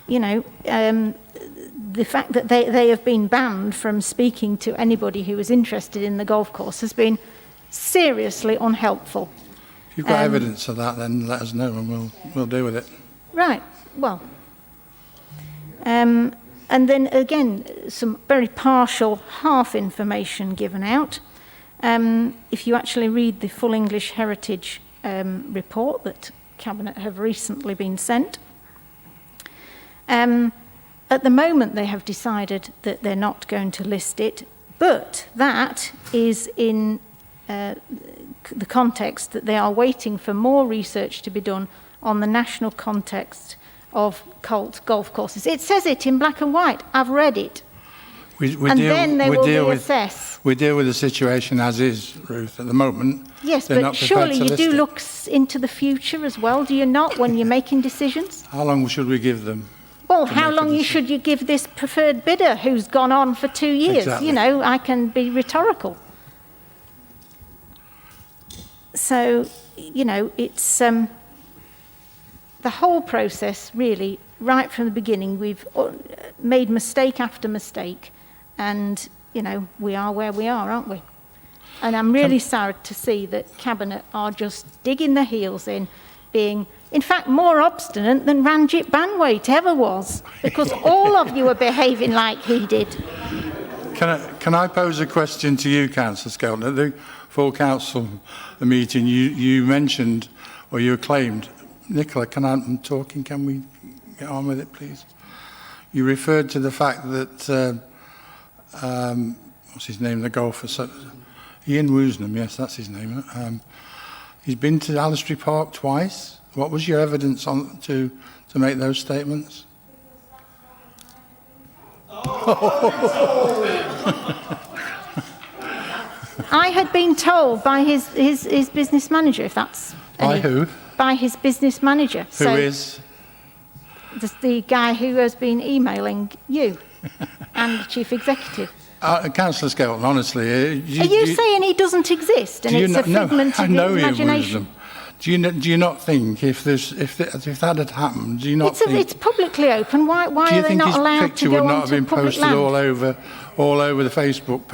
you know, the fact that they have been banned from speaking to anybody who was interested in the golf course has been seriously unhelpful. If you've got evidence of that, then let us know and we'll deal with it. Right, well. And then again, some very partial half information given out. If you actually read the full English Heritage report that Cabinet have recently been sent, at the moment they have decided that they're not going to list it, but that is in the context that they are waiting for more research to be done on the national context of cult golf courses. It says it in black and white. I've read it. Then they will reassess. We deal with the situation as is, Ruth, at the moment. Yes, They're but not prepared surely to you list do it. look into the future as well, do you not, when you're making decisions? How long should we give them? Well, to how make a long decision? should you give this preferred bidder who's gone on for 2 years? Exactly. You know, I can be rhetorical. So, you know, it's the whole process really, right from the beginning, we've made mistake after mistake, and, you know, we are where we are, aren't we? And I'm really sad to see that Cabinet are just digging their heels in, being, in fact, more obstinate than Ranjit Banwait ever was, because all of you are behaving like he did. Can I pose a question to you, Councillor Skelton? At the full council meeting, you mentioned, or you claimed, Nicola, I'm talking, can we get on with it, please? You referred to the fact that, what's his name, the golfer, Ian Woosnam, yes, that's his name. He's been to Alistry Park twice. What was your evidence on to make those statements? I had been told by his business manager, if that's... By who? By his business manager. Who is? The guy who has been emailing you and the chief executive. Councillor Skelton, honestly... Are you saying he doesn't exist and it's a figment of his imagination? Do you not think if that had happened, do you not think... It's publicly open. Why are they not allowed to do you think his picture would go not have onto been public posted land? all over the Facebook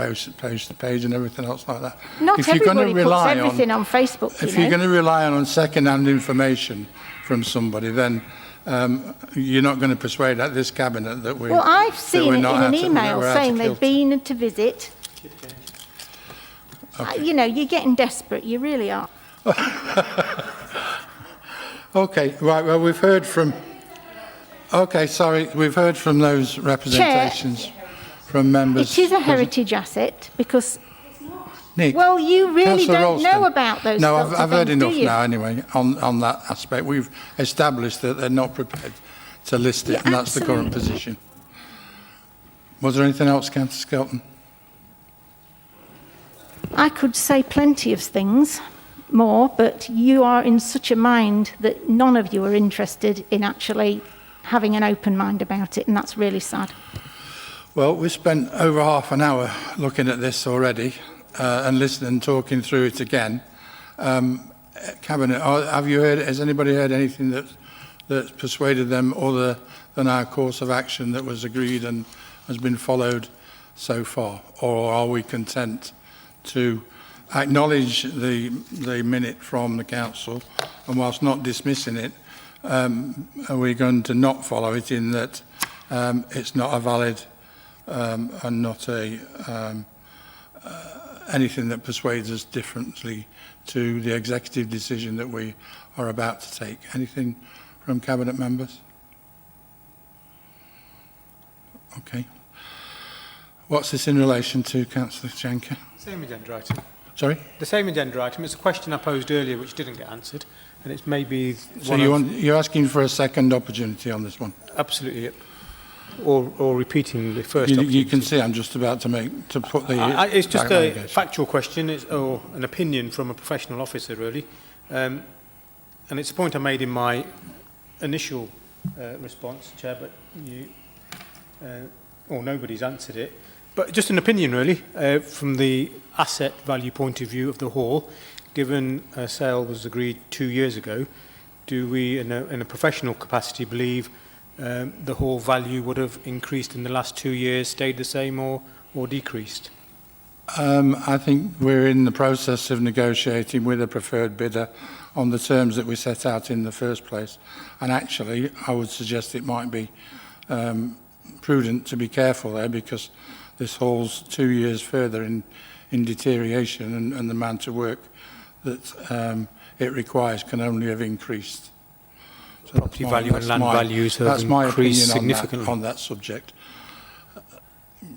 page and everything else like that? Not If you're gonna everybody puts rely everything on Facebook, If you you're know. going to rely on second-hand information from somebody, then you're not going to persuade this Cabinet that we're... Well, I've that seen we're it in not an out to- email we're out to saying kill they've been to visit. You know, you're getting desperate. You really are. Okay, right, well, we've heard from... Okay, sorry, we've heard from those representations from members. It is a heritage asset because, Nick, well, you really Councillor don't know Ralston. about those No, sorts of I've heard things, do enough you? now anyway on that aspect. We've established that they're not prepared to list it, Yeah, and that's the current absolutely. position. Was there anything else, Councillor Skelton? I could say plenty of things more, but you are in such a mind that none of you are interested in actually having an open mind about it, and that's really sad. Well, we spent over half an hour looking at this already and listening and talking through it again. Cabinet, has anybody heard anything that's persuaded them other than our course of action that was agreed and has been followed so far? Or are we content to acknowledge the minute from the council, and whilst not dismissing it, are we going to not follow it in that it's not a valid and not anything that persuades us differently to the executive decision that we are about to take? Anything from Cabinet members? Okay. What's this in relation to, Councillor Janker? Same agenda item. Sorry? The same agenda item. It's a question I posed earlier which didn't get answered, and it's maybe So you're asking for a second opportunity on this one? Absolutely, yep. Or repeating the first You opportunity. can see I'm just about to put the... It's just back a allegation. factual question, or an opinion from a professional officer, really. And it's a point I made in my initial response, Chair, but nobody's answered it. But just an opinion, really, from the asset value point of view of the hall. Given a sale was agreed 2 years ago, do we, in a professional capacity, believe the hall value would have increased in the last 2 years, stayed the same, or decreased? I think we're in the process of negotiating with a preferred bidder on the terms that we set out in the first place. And actually, I would suggest it might be prudent to be careful there, because this hall's 2 years further in deterioration, and the amount of work that it requires can only have increased. So Property value and land values have that's my increased opinion significantly. on that subject.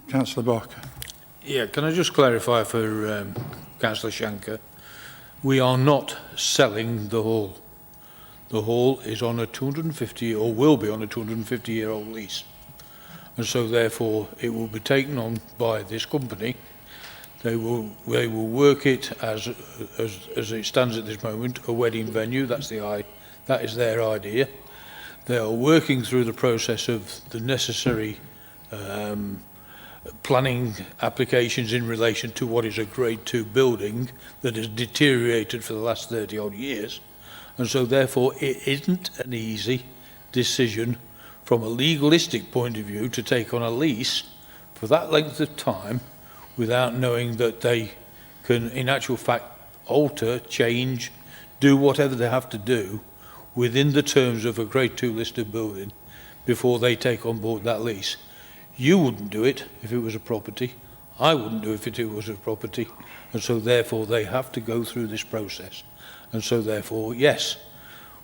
Councillor Barker. Yeah, can I just clarify for Councillor Shanker? We are not selling the hall. The hall is on a 250, or will be on a 250-year-old lease. And so therefore it will be taken on by this company. They will work it as it stands at this moment, a wedding venue. That is their idea. They are working through the process of the necessary planning applications in relation to what is a Grade 2 building that has deteriorated for the last 30 odd years. And so therefore it isn't an easy decision from a legalistic point of view to take on a lease for that length of time without knowing that they can, in actual fact, alter, change, do whatever they have to do within the terms of a Grade 2 listed building before they take on board that lease. You wouldn't do it if it was a property. I wouldn't do it if it was a property. And so therefore they have to go through this process. And so therefore, yes,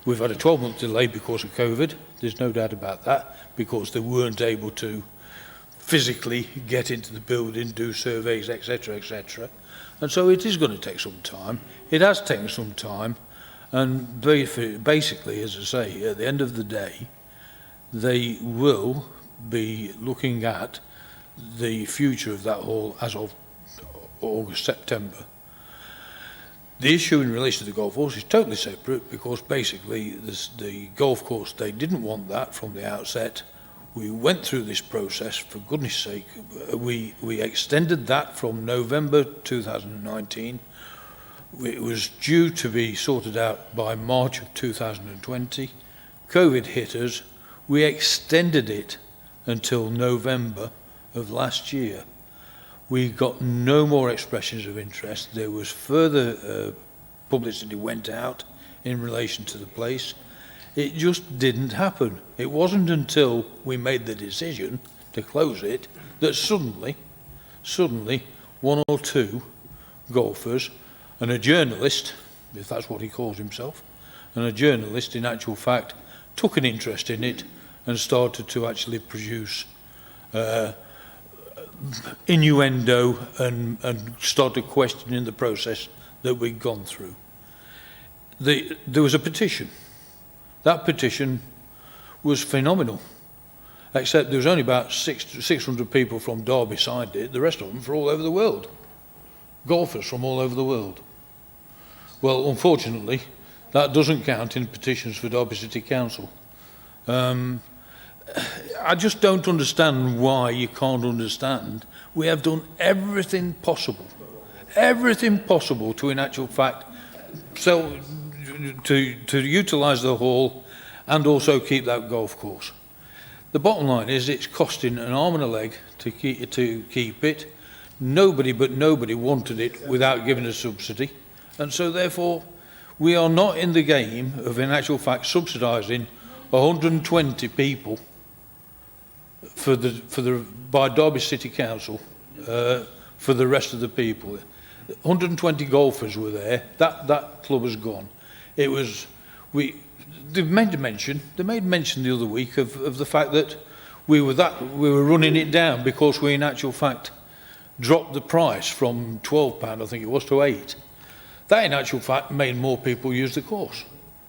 we've had a 12-month delay because of COVID. There's no doubt about that, because they weren't able to physically get into the building, do surveys, etc., etc. And so it is going to take some time. It has taken some time. And basically, as I say, at the end of the day, they will be looking at the future of that hall as of August, September. The issue in relation to the golf course is totally separate, because basically the golf course, they didn't want that from the outset. We went through this process, for goodness sake. We extended that from November 2019. It was due to be sorted out by March of 2020. COVID hit us. We extended it until November of last year. We got no more expressions of interest. There was further publicity went out in relation to the place. It just didn't happen. It wasn't until we made the decision to close it that suddenly, one or two golfers and a journalist, if that's what he calls himself, and a journalist in actual fact took an interest in it and started to actually produce innuendo and started questioning the process that we'd gone through. There was a petition. That petition was phenomenal, except there was only about 600 people from Derby signed it. The rest of them from all over the world, golfers from all over the world. Well, unfortunately, that doesn't count in petitions for Derby City Council. I just don't understand why you can't understand. We have done everything possible to, in actual fact, to utilise the hall and also keep that golf course. The bottom line is it's costing an arm and a leg to keep it. Nobody wanted it without giving a subsidy. And so therefore, we are not in the game of, in actual fact, subsidising 120 people by Derby City Council for the rest of the people. 120 golfers were there. That club has gone. It was they made mention the other week of the fact that we were running it down because we in actual fact dropped the price from £12, I think it was, to £8. That in actual fact made more people use the course.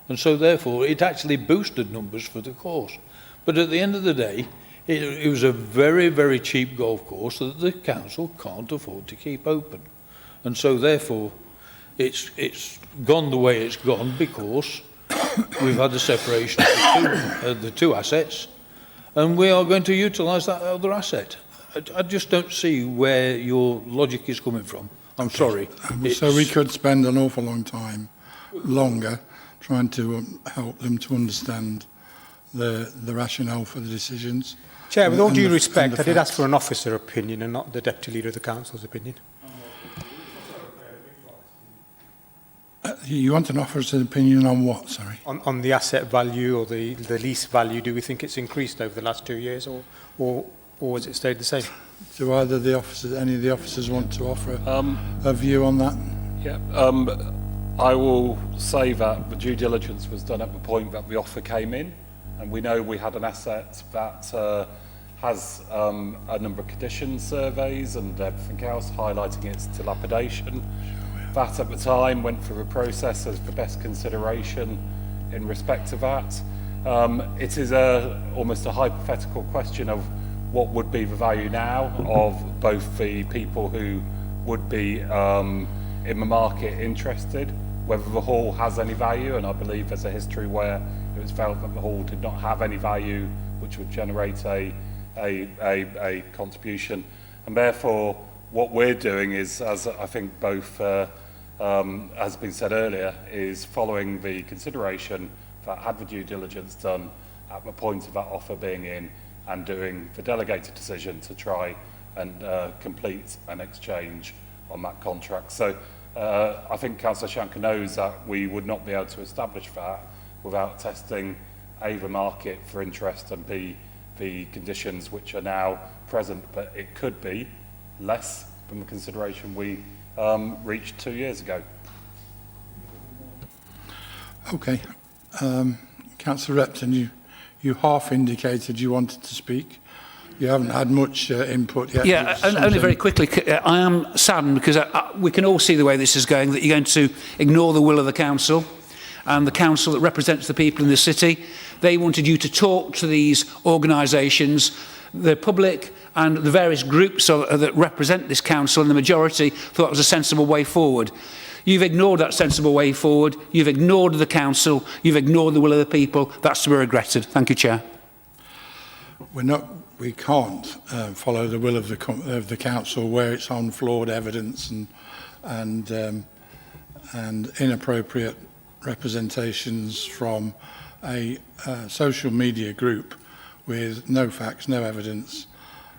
And so therefore it actually boosted numbers for the course. But at the end of the day, it was a very, very cheap golf course that the council can't afford to keep open. And so therefore it's gone the way it's gone because we've had the separation of the two assets, and we are going to utilise that other asset. I just don't see where your logic is coming from. I'm sorry. So we could spend an awful long time longer trying to help them to understand the rationale for the decisions. Chair, with all And due the- respect, and the I did ask facts. for an officer opinion and not the Deputy Leader of the Council's opinion. You want an officer's opinion on what, sorry? On the asset value or the lease value, do we think it's increased over the last 2 years, or has it stayed the same? Do either the officers, any of the officers want to offer a view on that? Yeah, I will say that the due diligence was done at the point that the offer came in, and we know we had an asset that has a number of condition surveys and everything else highlighting its dilapidation. That at the time went through a process as the best consideration in respect of that. It is almost a hypothetical question of what would be the value now of both the people who would be in the market interested, whether the hall has any value, and I believe there's a history where it was felt that the hall did not have any value which would generate a contribution. And therefore, what we're doing is, as I think both has been said earlier, is following the consideration that had the due diligence done at the point of that offer being in, and doing the delegated decision to try and complete an exchange on that contract. So I think Councillor Shanker knows that we would not be able to establish that without testing A, the market for interest, and B, the conditions which are now present, but it could be less than the consideration we reached 2 years ago. Okay. Councillor Repton, you half indicated you wanted to speak. You haven't had much input yet. Yeah, and only very quickly, I am saddened because we can all see the way this is going, that you're going to ignore the will of the council, and the council that represents the people in the city. They wanted you to talk to these organisations, the public and the various groups that represent this council, and the majority thought it was a sensible way forward. You've ignored that sensible way forward. You've ignored the council. You've ignored the will of the people. That's to be regretted. Thank you, Chair. We can't follow the will of the council where it's on flawed evidence and inappropriate representations from a social media group with no facts, no evidence,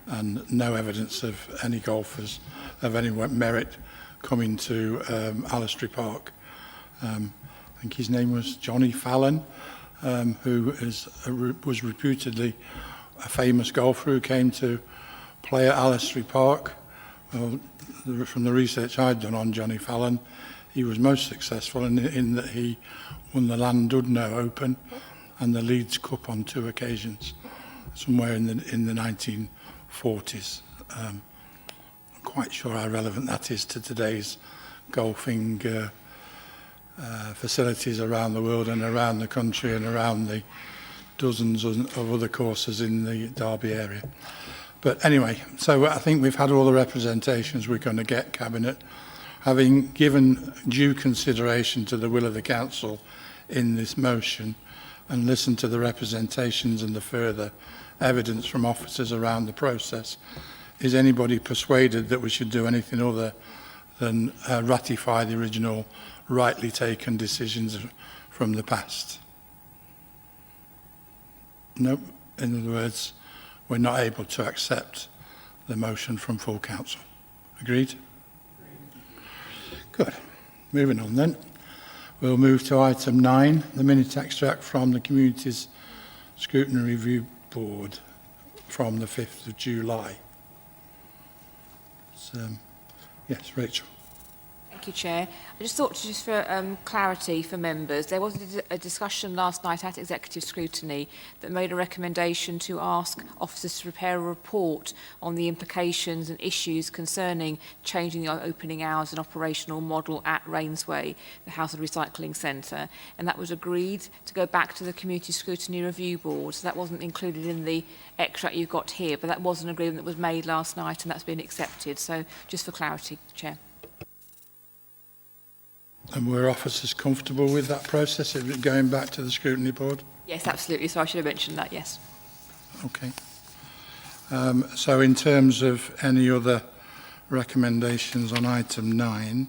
and no evidence of any golfers of any merit coming to Alistry Park. I think his name was Johnny Fallon, who was reputedly a famous golfer who came to play at Alistry Park. Well, from the research I'd done on Johnny Fallon, he was most successful in that he won the Landudno Open and the Leeds Cup on 2 occasions, somewhere in the 1940s. I'm quite sure how relevant that is to today's golfing facilities around the world and around the country and around the dozens of other courses in the Derby area. But anyway, so I think we've had all the representations we're going to get, Cabinet. Having given due consideration to the will of the council in this motion and listened to the representations and the further evidence from officers around the process, is anybody persuaded that we should do anything other than ratify the original rightly taken decisions from the past? No. In other words, we're not able to accept the motion from full council. Agreed? Good. Moving on then. We'll move to item 9, the minute extract from the Communities Scrutiny Review Board from the 5th of July. Yes, Rachel. Thank you, Chair. I just thought, just for clarity for members, there was a discussion last night at Executive Scrutiny that made a recommendation to ask officers to prepare a report on the implications and issues concerning changing the opening hours and operational model at Rainsway, the Household Recycling Centre, and that was agreed to go back to the Community Scrutiny Review Board. So that wasn't included in the extract you've got here, but that was an agreement that was made last night and that's been accepted. So just for clarity, Chair. And were officers comfortable with that process, of it going back to the scrutiny board? Yes, absolutely. So I should have mentioned that, yes. Okay. So in terms of any other recommendations on item 9,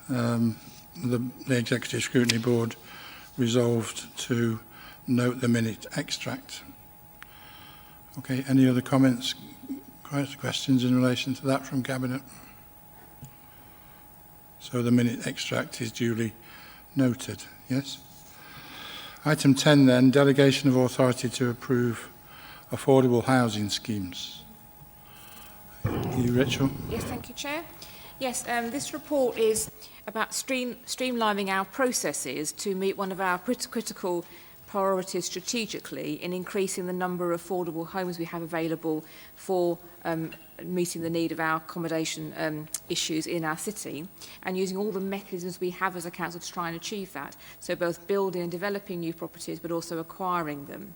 the Executive Scrutiny Board resolved to note the minute extract. Okay, any other comments, questions in relation to that from Cabinet? So the minute extract is duly noted, yes? Item 10 then, delegation of authority to approve affordable housing schemes. You, Rachel? Yes, thank you, Chair. Yes, this report is about streamlining our processes to meet one of our critical priorities strategically in increasing the number of affordable homes we have available for meeting the need of our accommodation issues in our city, and using all the mechanisms we have as a council to try and achieve that. So both building and developing new properties, but also acquiring them.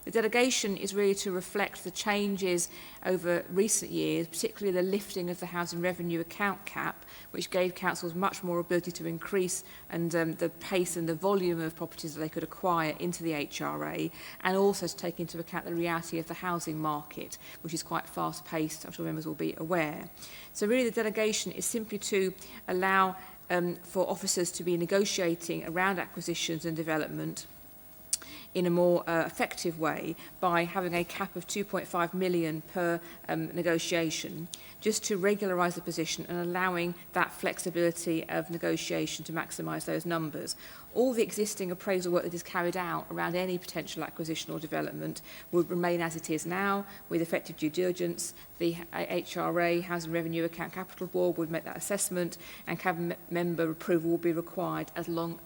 The delegation is really to reflect the changes over recent years, particularly the lifting of the housing revenue account cap, which gave councils much more ability to increase and the pace and the volume of properties that they could acquire into the HRA, and also to take into account the reality of the housing market, which is quite fast-paced, I'm sure members will be aware. So really the delegation is simply to allow for officers to be negotiating around acquisitions and development in a more effective way by having a cap of 2.5 million per negotiation, just to regularise the position and allowing that flexibility of negotiation to maximise those numbers. All the existing appraisal work that is carried out around any potential acquisition or development would remain as it is now, with effective due diligence. The HRA, Housing Revenue Account Capital Board, would make that assessment, and cabinet member approval will be required along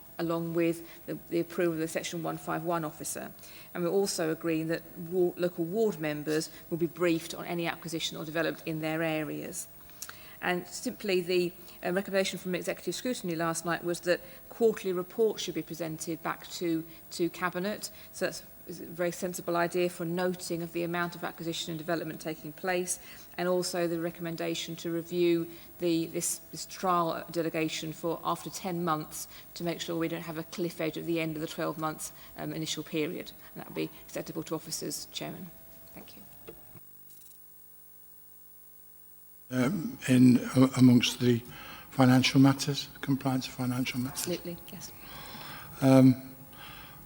with the approval of the Section 151 officer. And we're also agreeing that local ward members will be briefed on any acquisition or development in their areas. And simply the recommendation from executive scrutiny last night was that quarterly reports should be presented back to Cabinet. So that's a very sensible idea for noting of the amount of acquisition and development taking place, and also the recommendation to review this trial delegation for after 10 months to make sure we don't have a cliff edge at the end of the 12 months initial period. And that would be acceptable to officers, Chairman. Thank you. Amongst the financial matters, compliance of financial matters? Absolutely, yes.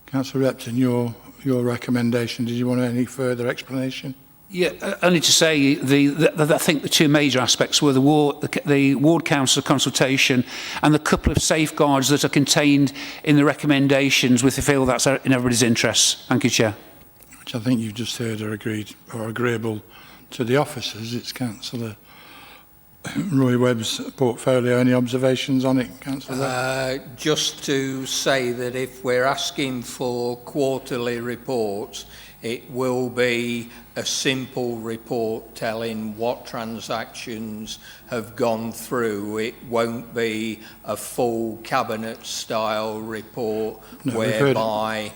Councillor Repton, your recommendation, did you want any further explanation? Yeah, only to say I think the two major aspects were the ward council consultation and the couple of safeguards that are contained in the recommendations, with the feel that's in everybody's interests. Thank you, Chair. Which I think you've just heard are agreed or agreeable to the officers. It's Councillor Roy Webb's portfolio. Any observations on it, Councillor? Just to say that if we're asking for quarterly reports, it will be a simple report telling what transactions have gone through. It won't be a full cabinet-style report whereby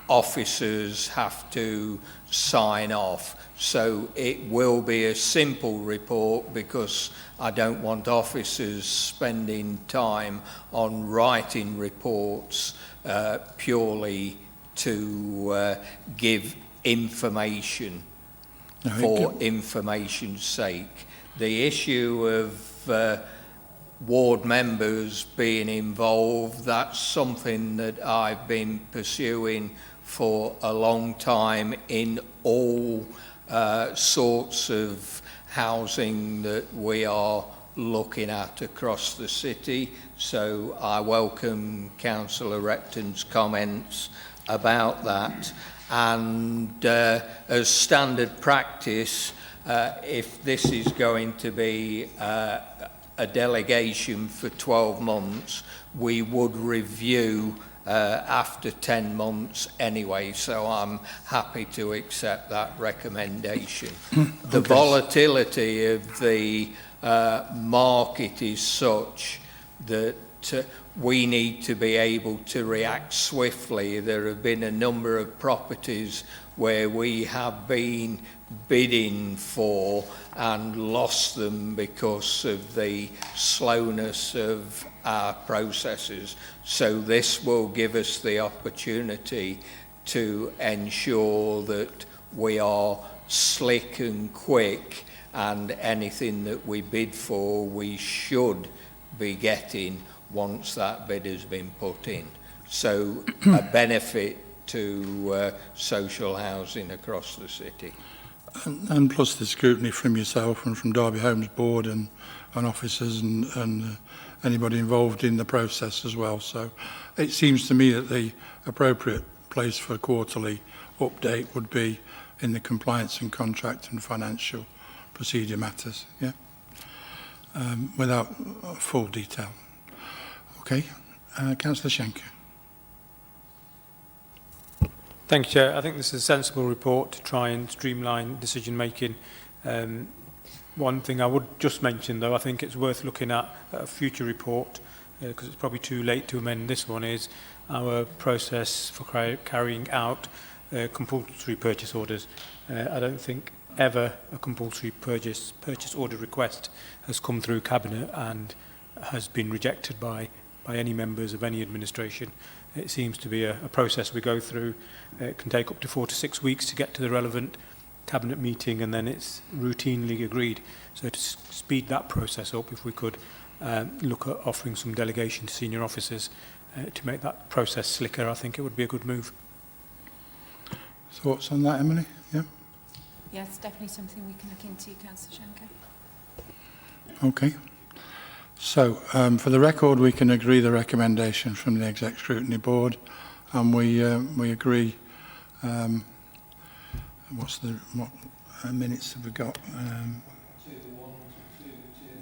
officers have to sign off. So it will be a simple report, because I don't want officers spending time on writing reports purely to give information for information's sake. The issue of ward members being involved, that's something that I've been pursuing for a long time in all sorts of housing that we are looking at across the city. So I welcome Councillor Repton's comments about that. And as standard practice, if this is going to be a delegation for 12 months, we would review after 10 months anyway, so I'm happy to accept that recommendation. The volatility of the market is such that we need to be able to react swiftly. There have been a number of properties where we have been bidding for and lost them because of the slowness of our processes. So this will give us the opportunity to ensure that we are slick and quick, and anything that we bid for we should be getting once that bid has been put in. So a benefit to social housing across the city. And plus the scrutiny from yourself and from Derby Homes Board and officers and anybody involved in the process as well. So it seems to me that the appropriate place for a quarterly update would be in the compliance and contract and financial procedure matters, yeah, without full detail. Okay, Councillor Schenker. Thank you, Chair. I think this is a sensible report to try and streamline decision making. One thing I would just mention, though, I think it's worth looking at a future report, because it's probably too late to amend this one, is our process for carrying out compulsory purchase orders. I don't think ever a compulsory purchase order request has come through Cabinet and has been rejected by any members of any administration. It seems to be a process we go through. It can take up to 4 to 6 weeks to get to the relevant Cabinet meeting, and then it's routinely agreed. So to speed that process up, if we could look at offering some delegation to senior officers to make that process slicker, I think it would be a good move. Thoughts on that, Emily? Yeah. Yeah, it's definitely something we can look into, Councillor Schenker. Okay. So, for the record, we can agree the recommendation from the Exec Scrutiny Board, and we agree. What minutes have we got?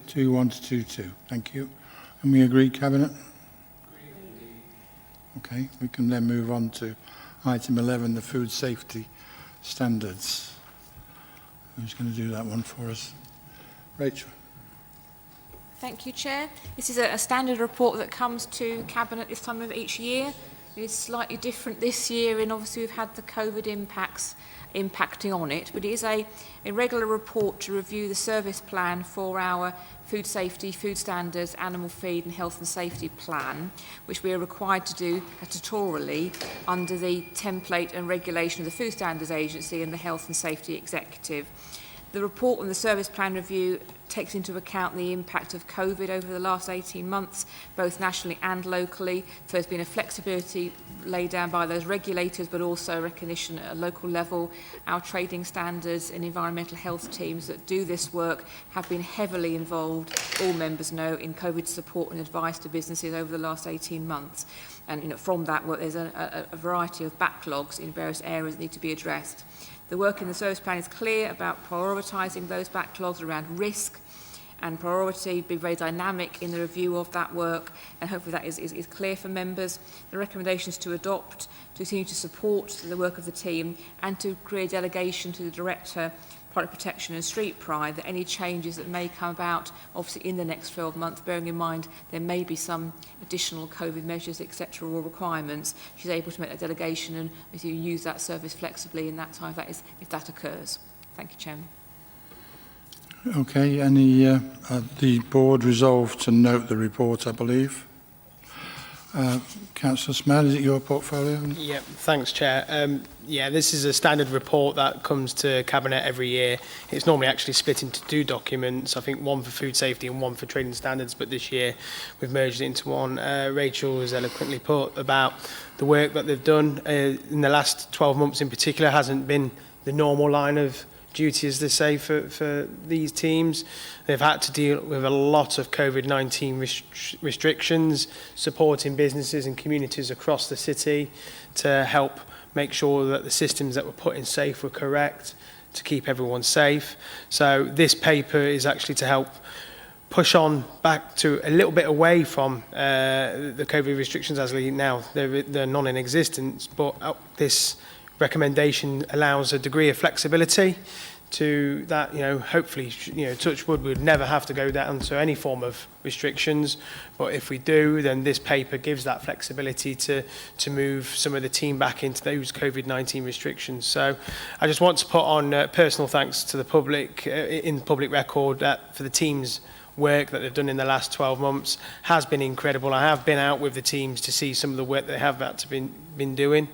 2-1 to 2-2. Thank you. And we agree, Cabinet? Okay. We can then move on to item 11, the food safety standards. Who's going to do that one for us? Rachel. Thank you, Chair. This is a standard report that comes to Cabinet this time of each year. It is slightly different this year, and obviously we've had the COVID impacting on it, but it is a regular report to review the service plan for our food safety, food standards, animal feed and health and safety plan, which we are required to do statutorily under the template and regulation of the Food Standards Agency and the Health and Safety Executive. The report on the service plan review takes into account the impact of COVID over the last 18 months, both nationally and locally. So there's been a flexibility laid down by those regulators, but also recognition at a local level. Our trading standards and environmental health teams that do this work have been heavily involved, all members know, in COVID support and advice to businesses over the last 18 months. And from that work, there's a variety of backlogs in various areas that need to be addressed. The work in the service plan is clear about prioritising those backlogs around risk and priority, be very dynamic in the review of that work, and hopefully that is clear for members. The recommendations to adopt, to continue to support the work of the team, and to create delegation to the Director, Product Protection and Street Pride, that any changes that may come about, obviously in the next 12 months, bearing in mind there may be some additional COVID measures, etc., or requirements, she's able to make that delegation and use that service flexibly in that time if that occurs. Thank you, Chairman. Okay, the board resolved to note the report, I believe. Councillor Smell, is it your portfolio? Yeah, thanks, Chair. This is a standard report that comes to Cabinet every year. It's normally actually split into 2 documents, I think one for food safety and one for trading standards, but this year we've merged it into one. Rachel has eloquently put about the work that they've done in the last 12 months in particular hasn't been the normal line of duty, as they say, for these teams. They've had to deal with a lot of COVID-19 restrictions, supporting businesses and communities across the city to help make sure that the systems that were put in safe were correct, to keep everyone safe. So this paper is actually to help push on back to a little bit away from the COVID restrictions as they now they're non-in-existence, but this recommendation allows a degree of flexibility to that, hopefully, touch wood, we'd never have to go down to any form of restrictions, but if we do, then this paper gives that flexibility to move some of the team back into those COVID-19 restrictions. So I just want to put on personal thanks to the public, in public record, for the team's work that they've done in the last 12 months has been incredible. I have been out with the teams to see some of the work they have been doing,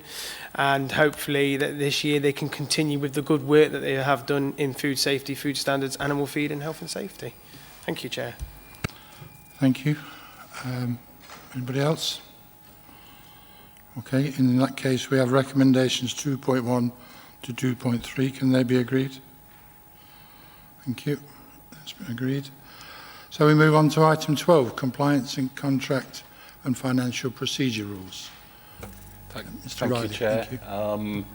and hopefully that this year they can continue with the good work that they have done in food safety, food standards, animal feed and health and safety. Thank you, Chair. Thank you. Anybody else? Okay, in that case we have recommendations 2.1 to 2.3. Can they be agreed? Thank you. That's been agreed. So we move on to item 12, compliance in contract and financial procedure rules. Mr. Thank Riley, you, Chair. thank you.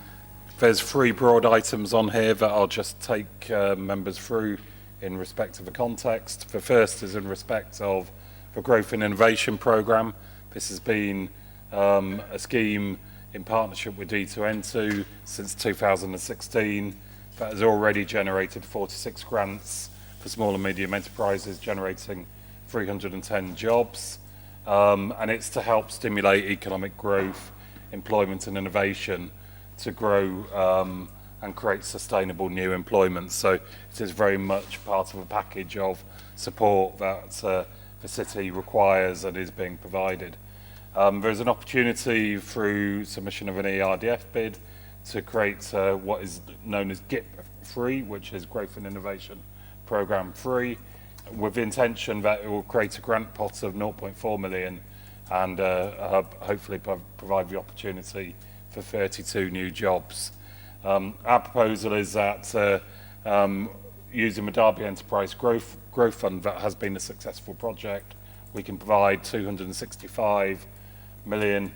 There's 3 broad items on here that I'll just take members through in respect of the context. The first is in respect of the Growth and Innovation Programme. This has been a scheme in partnership with D2N2 since 2016 that has already generated 46 grants for small and medium enterprises, generating 310 jobs. And it's to help stimulate economic growth, employment and innovation to grow and create sustainable new employment. So it is very much part of a package of support that the city requires and is being provided. There's an opportunity through submission of an ERDF bid to create what is known as GIP 3, which is Growth and Innovation Programme 3, with the intention that it will create a grant pot of 0.4 million and hopefully provide the opportunity for 32 new jobs. Our proposal is that using the Derby Enterprise Growth Fund that has been a successful project, we can provide 265 million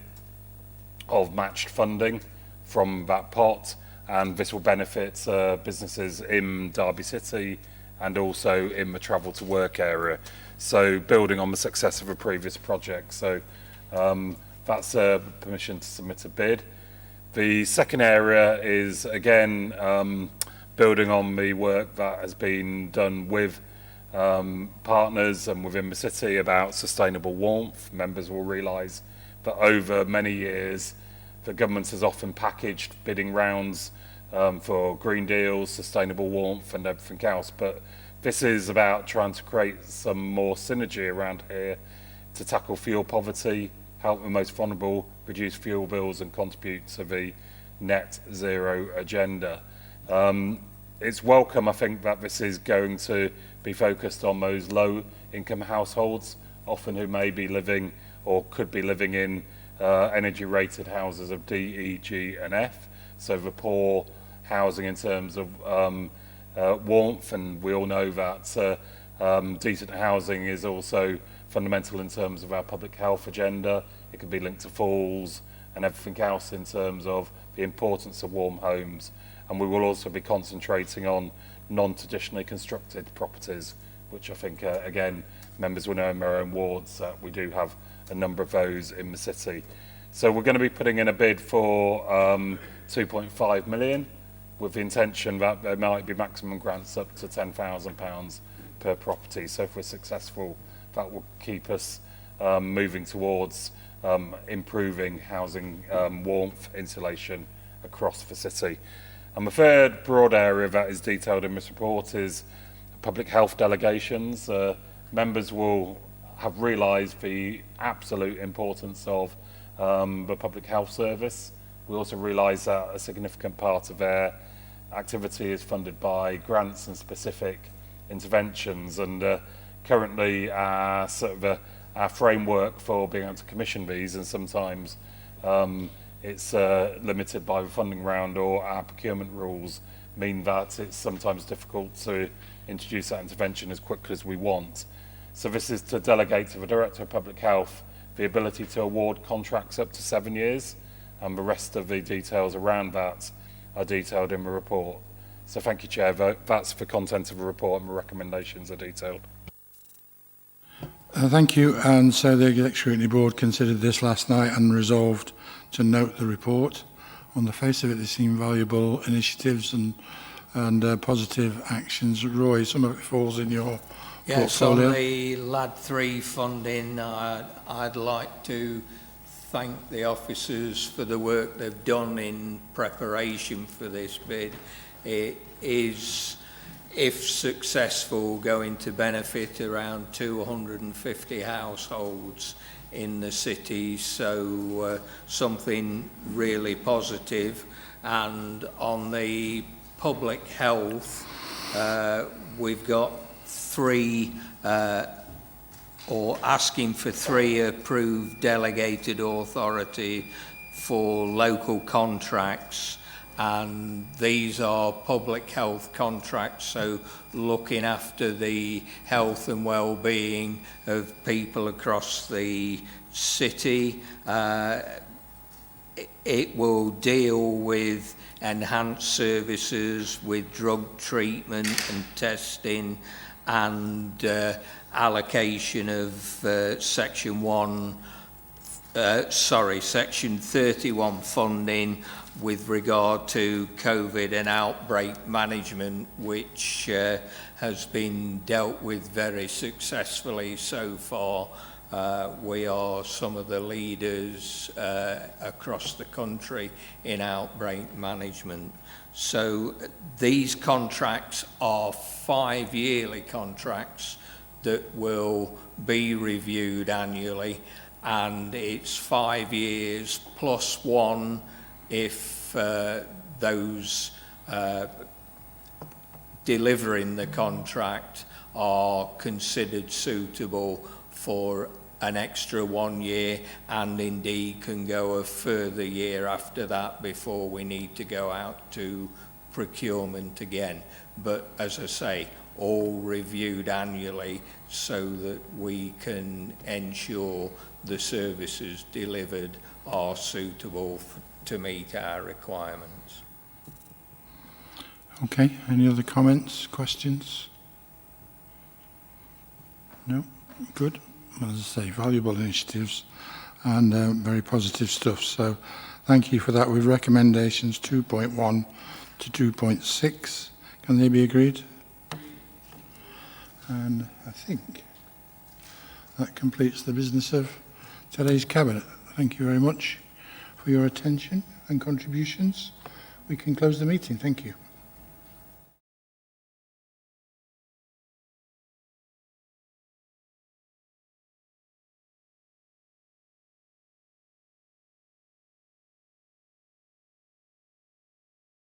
of matched funding from that pot, and this will benefit businesses in Derby City and also in the travel to work area. So building on the success of a previous project. So that's permission to submit a bid. The second area is, again, building on the work that has been done with partners and within the city about sustainable warmth. Members will realise that over many years, the government has often packaged bidding rounds for green deals, sustainable warmth and everything else. But this is about trying to create some more synergy around here to tackle fuel poverty, help the most vulnerable reduce fuel bills and contribute to the net zero agenda. It's welcome, I think, that this is going to be focused on those low income households, often who may be living or could be living in energy rated houses of D, E, G and F. So the poor housing in terms of warmth, and we all know that decent housing is also fundamental in terms of our public health agenda. It can be linked to falls and everything else in terms of the importance of warm homes. And we will also be concentrating on non-traditionally constructed properties, which I think, again, members will know in their own wards that we do have a number of those in the city. So we're going to be putting in a bid for 2.5 million with the intention that there might be maximum grants up to £10,000 per property. So if we're successful, that will keep us moving towards improving housing warmth insulation across the city. And the third broad area that is detailed in this report is public health delegations. Members will have realised the absolute importance of the public health service. We also realise that a significant part of their activity is funded by grants and specific interventions, and currently our framework for being able to commission these, and sometimes it's limited by the funding round, or our procurement rules mean that it's sometimes difficult to introduce that intervention as quickly as we want. So this is to delegate to the Director of Public Health the ability to award contracts up to 7 years, and the rest of the details around that are detailed in the report. So thank you, Chair. That's the content of the report, and the recommendations are detailed. Thank you. And so the Executive Scrutiny Board considered this last night and resolved to note the report. On the face of it, they seem valuable initiatives and positive actions. Roy, some of it falls in your yes, portfolio. on the LAD 3 funding, I'd like to thank the officers for the work they've done in preparation for this bid. It is, if successful, going to benefit around 250 households in the city, so something really positive. And on the public health, we've got 3 or asking for 3 approved delegated authority for local contracts and these are public health contracts, so looking after the health and well-being of people across the city. It will deal with enhanced services, with drug treatment and testing, and allocation of Section 31 funding with regard to COVID and outbreak management, which has been dealt with very successfully so far. We are some of the leaders across the country in outbreak management. So these contracts are 5-yearly contracts that will be reviewed annually, and it's 5 years plus one if those delivering the contract are considered suitable for an extra 1 year, and indeed can go a further year after that before we need to go out to procurement again. But as I say, all reviewed annually so that we can ensure the services delivered are suitable to meet our requirements. Okay, any other comments, questions? No? Good. Well, as I say, valuable initiatives and very positive stuff. So thank you for that. With recommendations 2.1 to 2.6, can they be agreed? And I think that completes the business of today's Cabinet. Thank you very much for your attention and contributions. We can close the meeting. Thank you.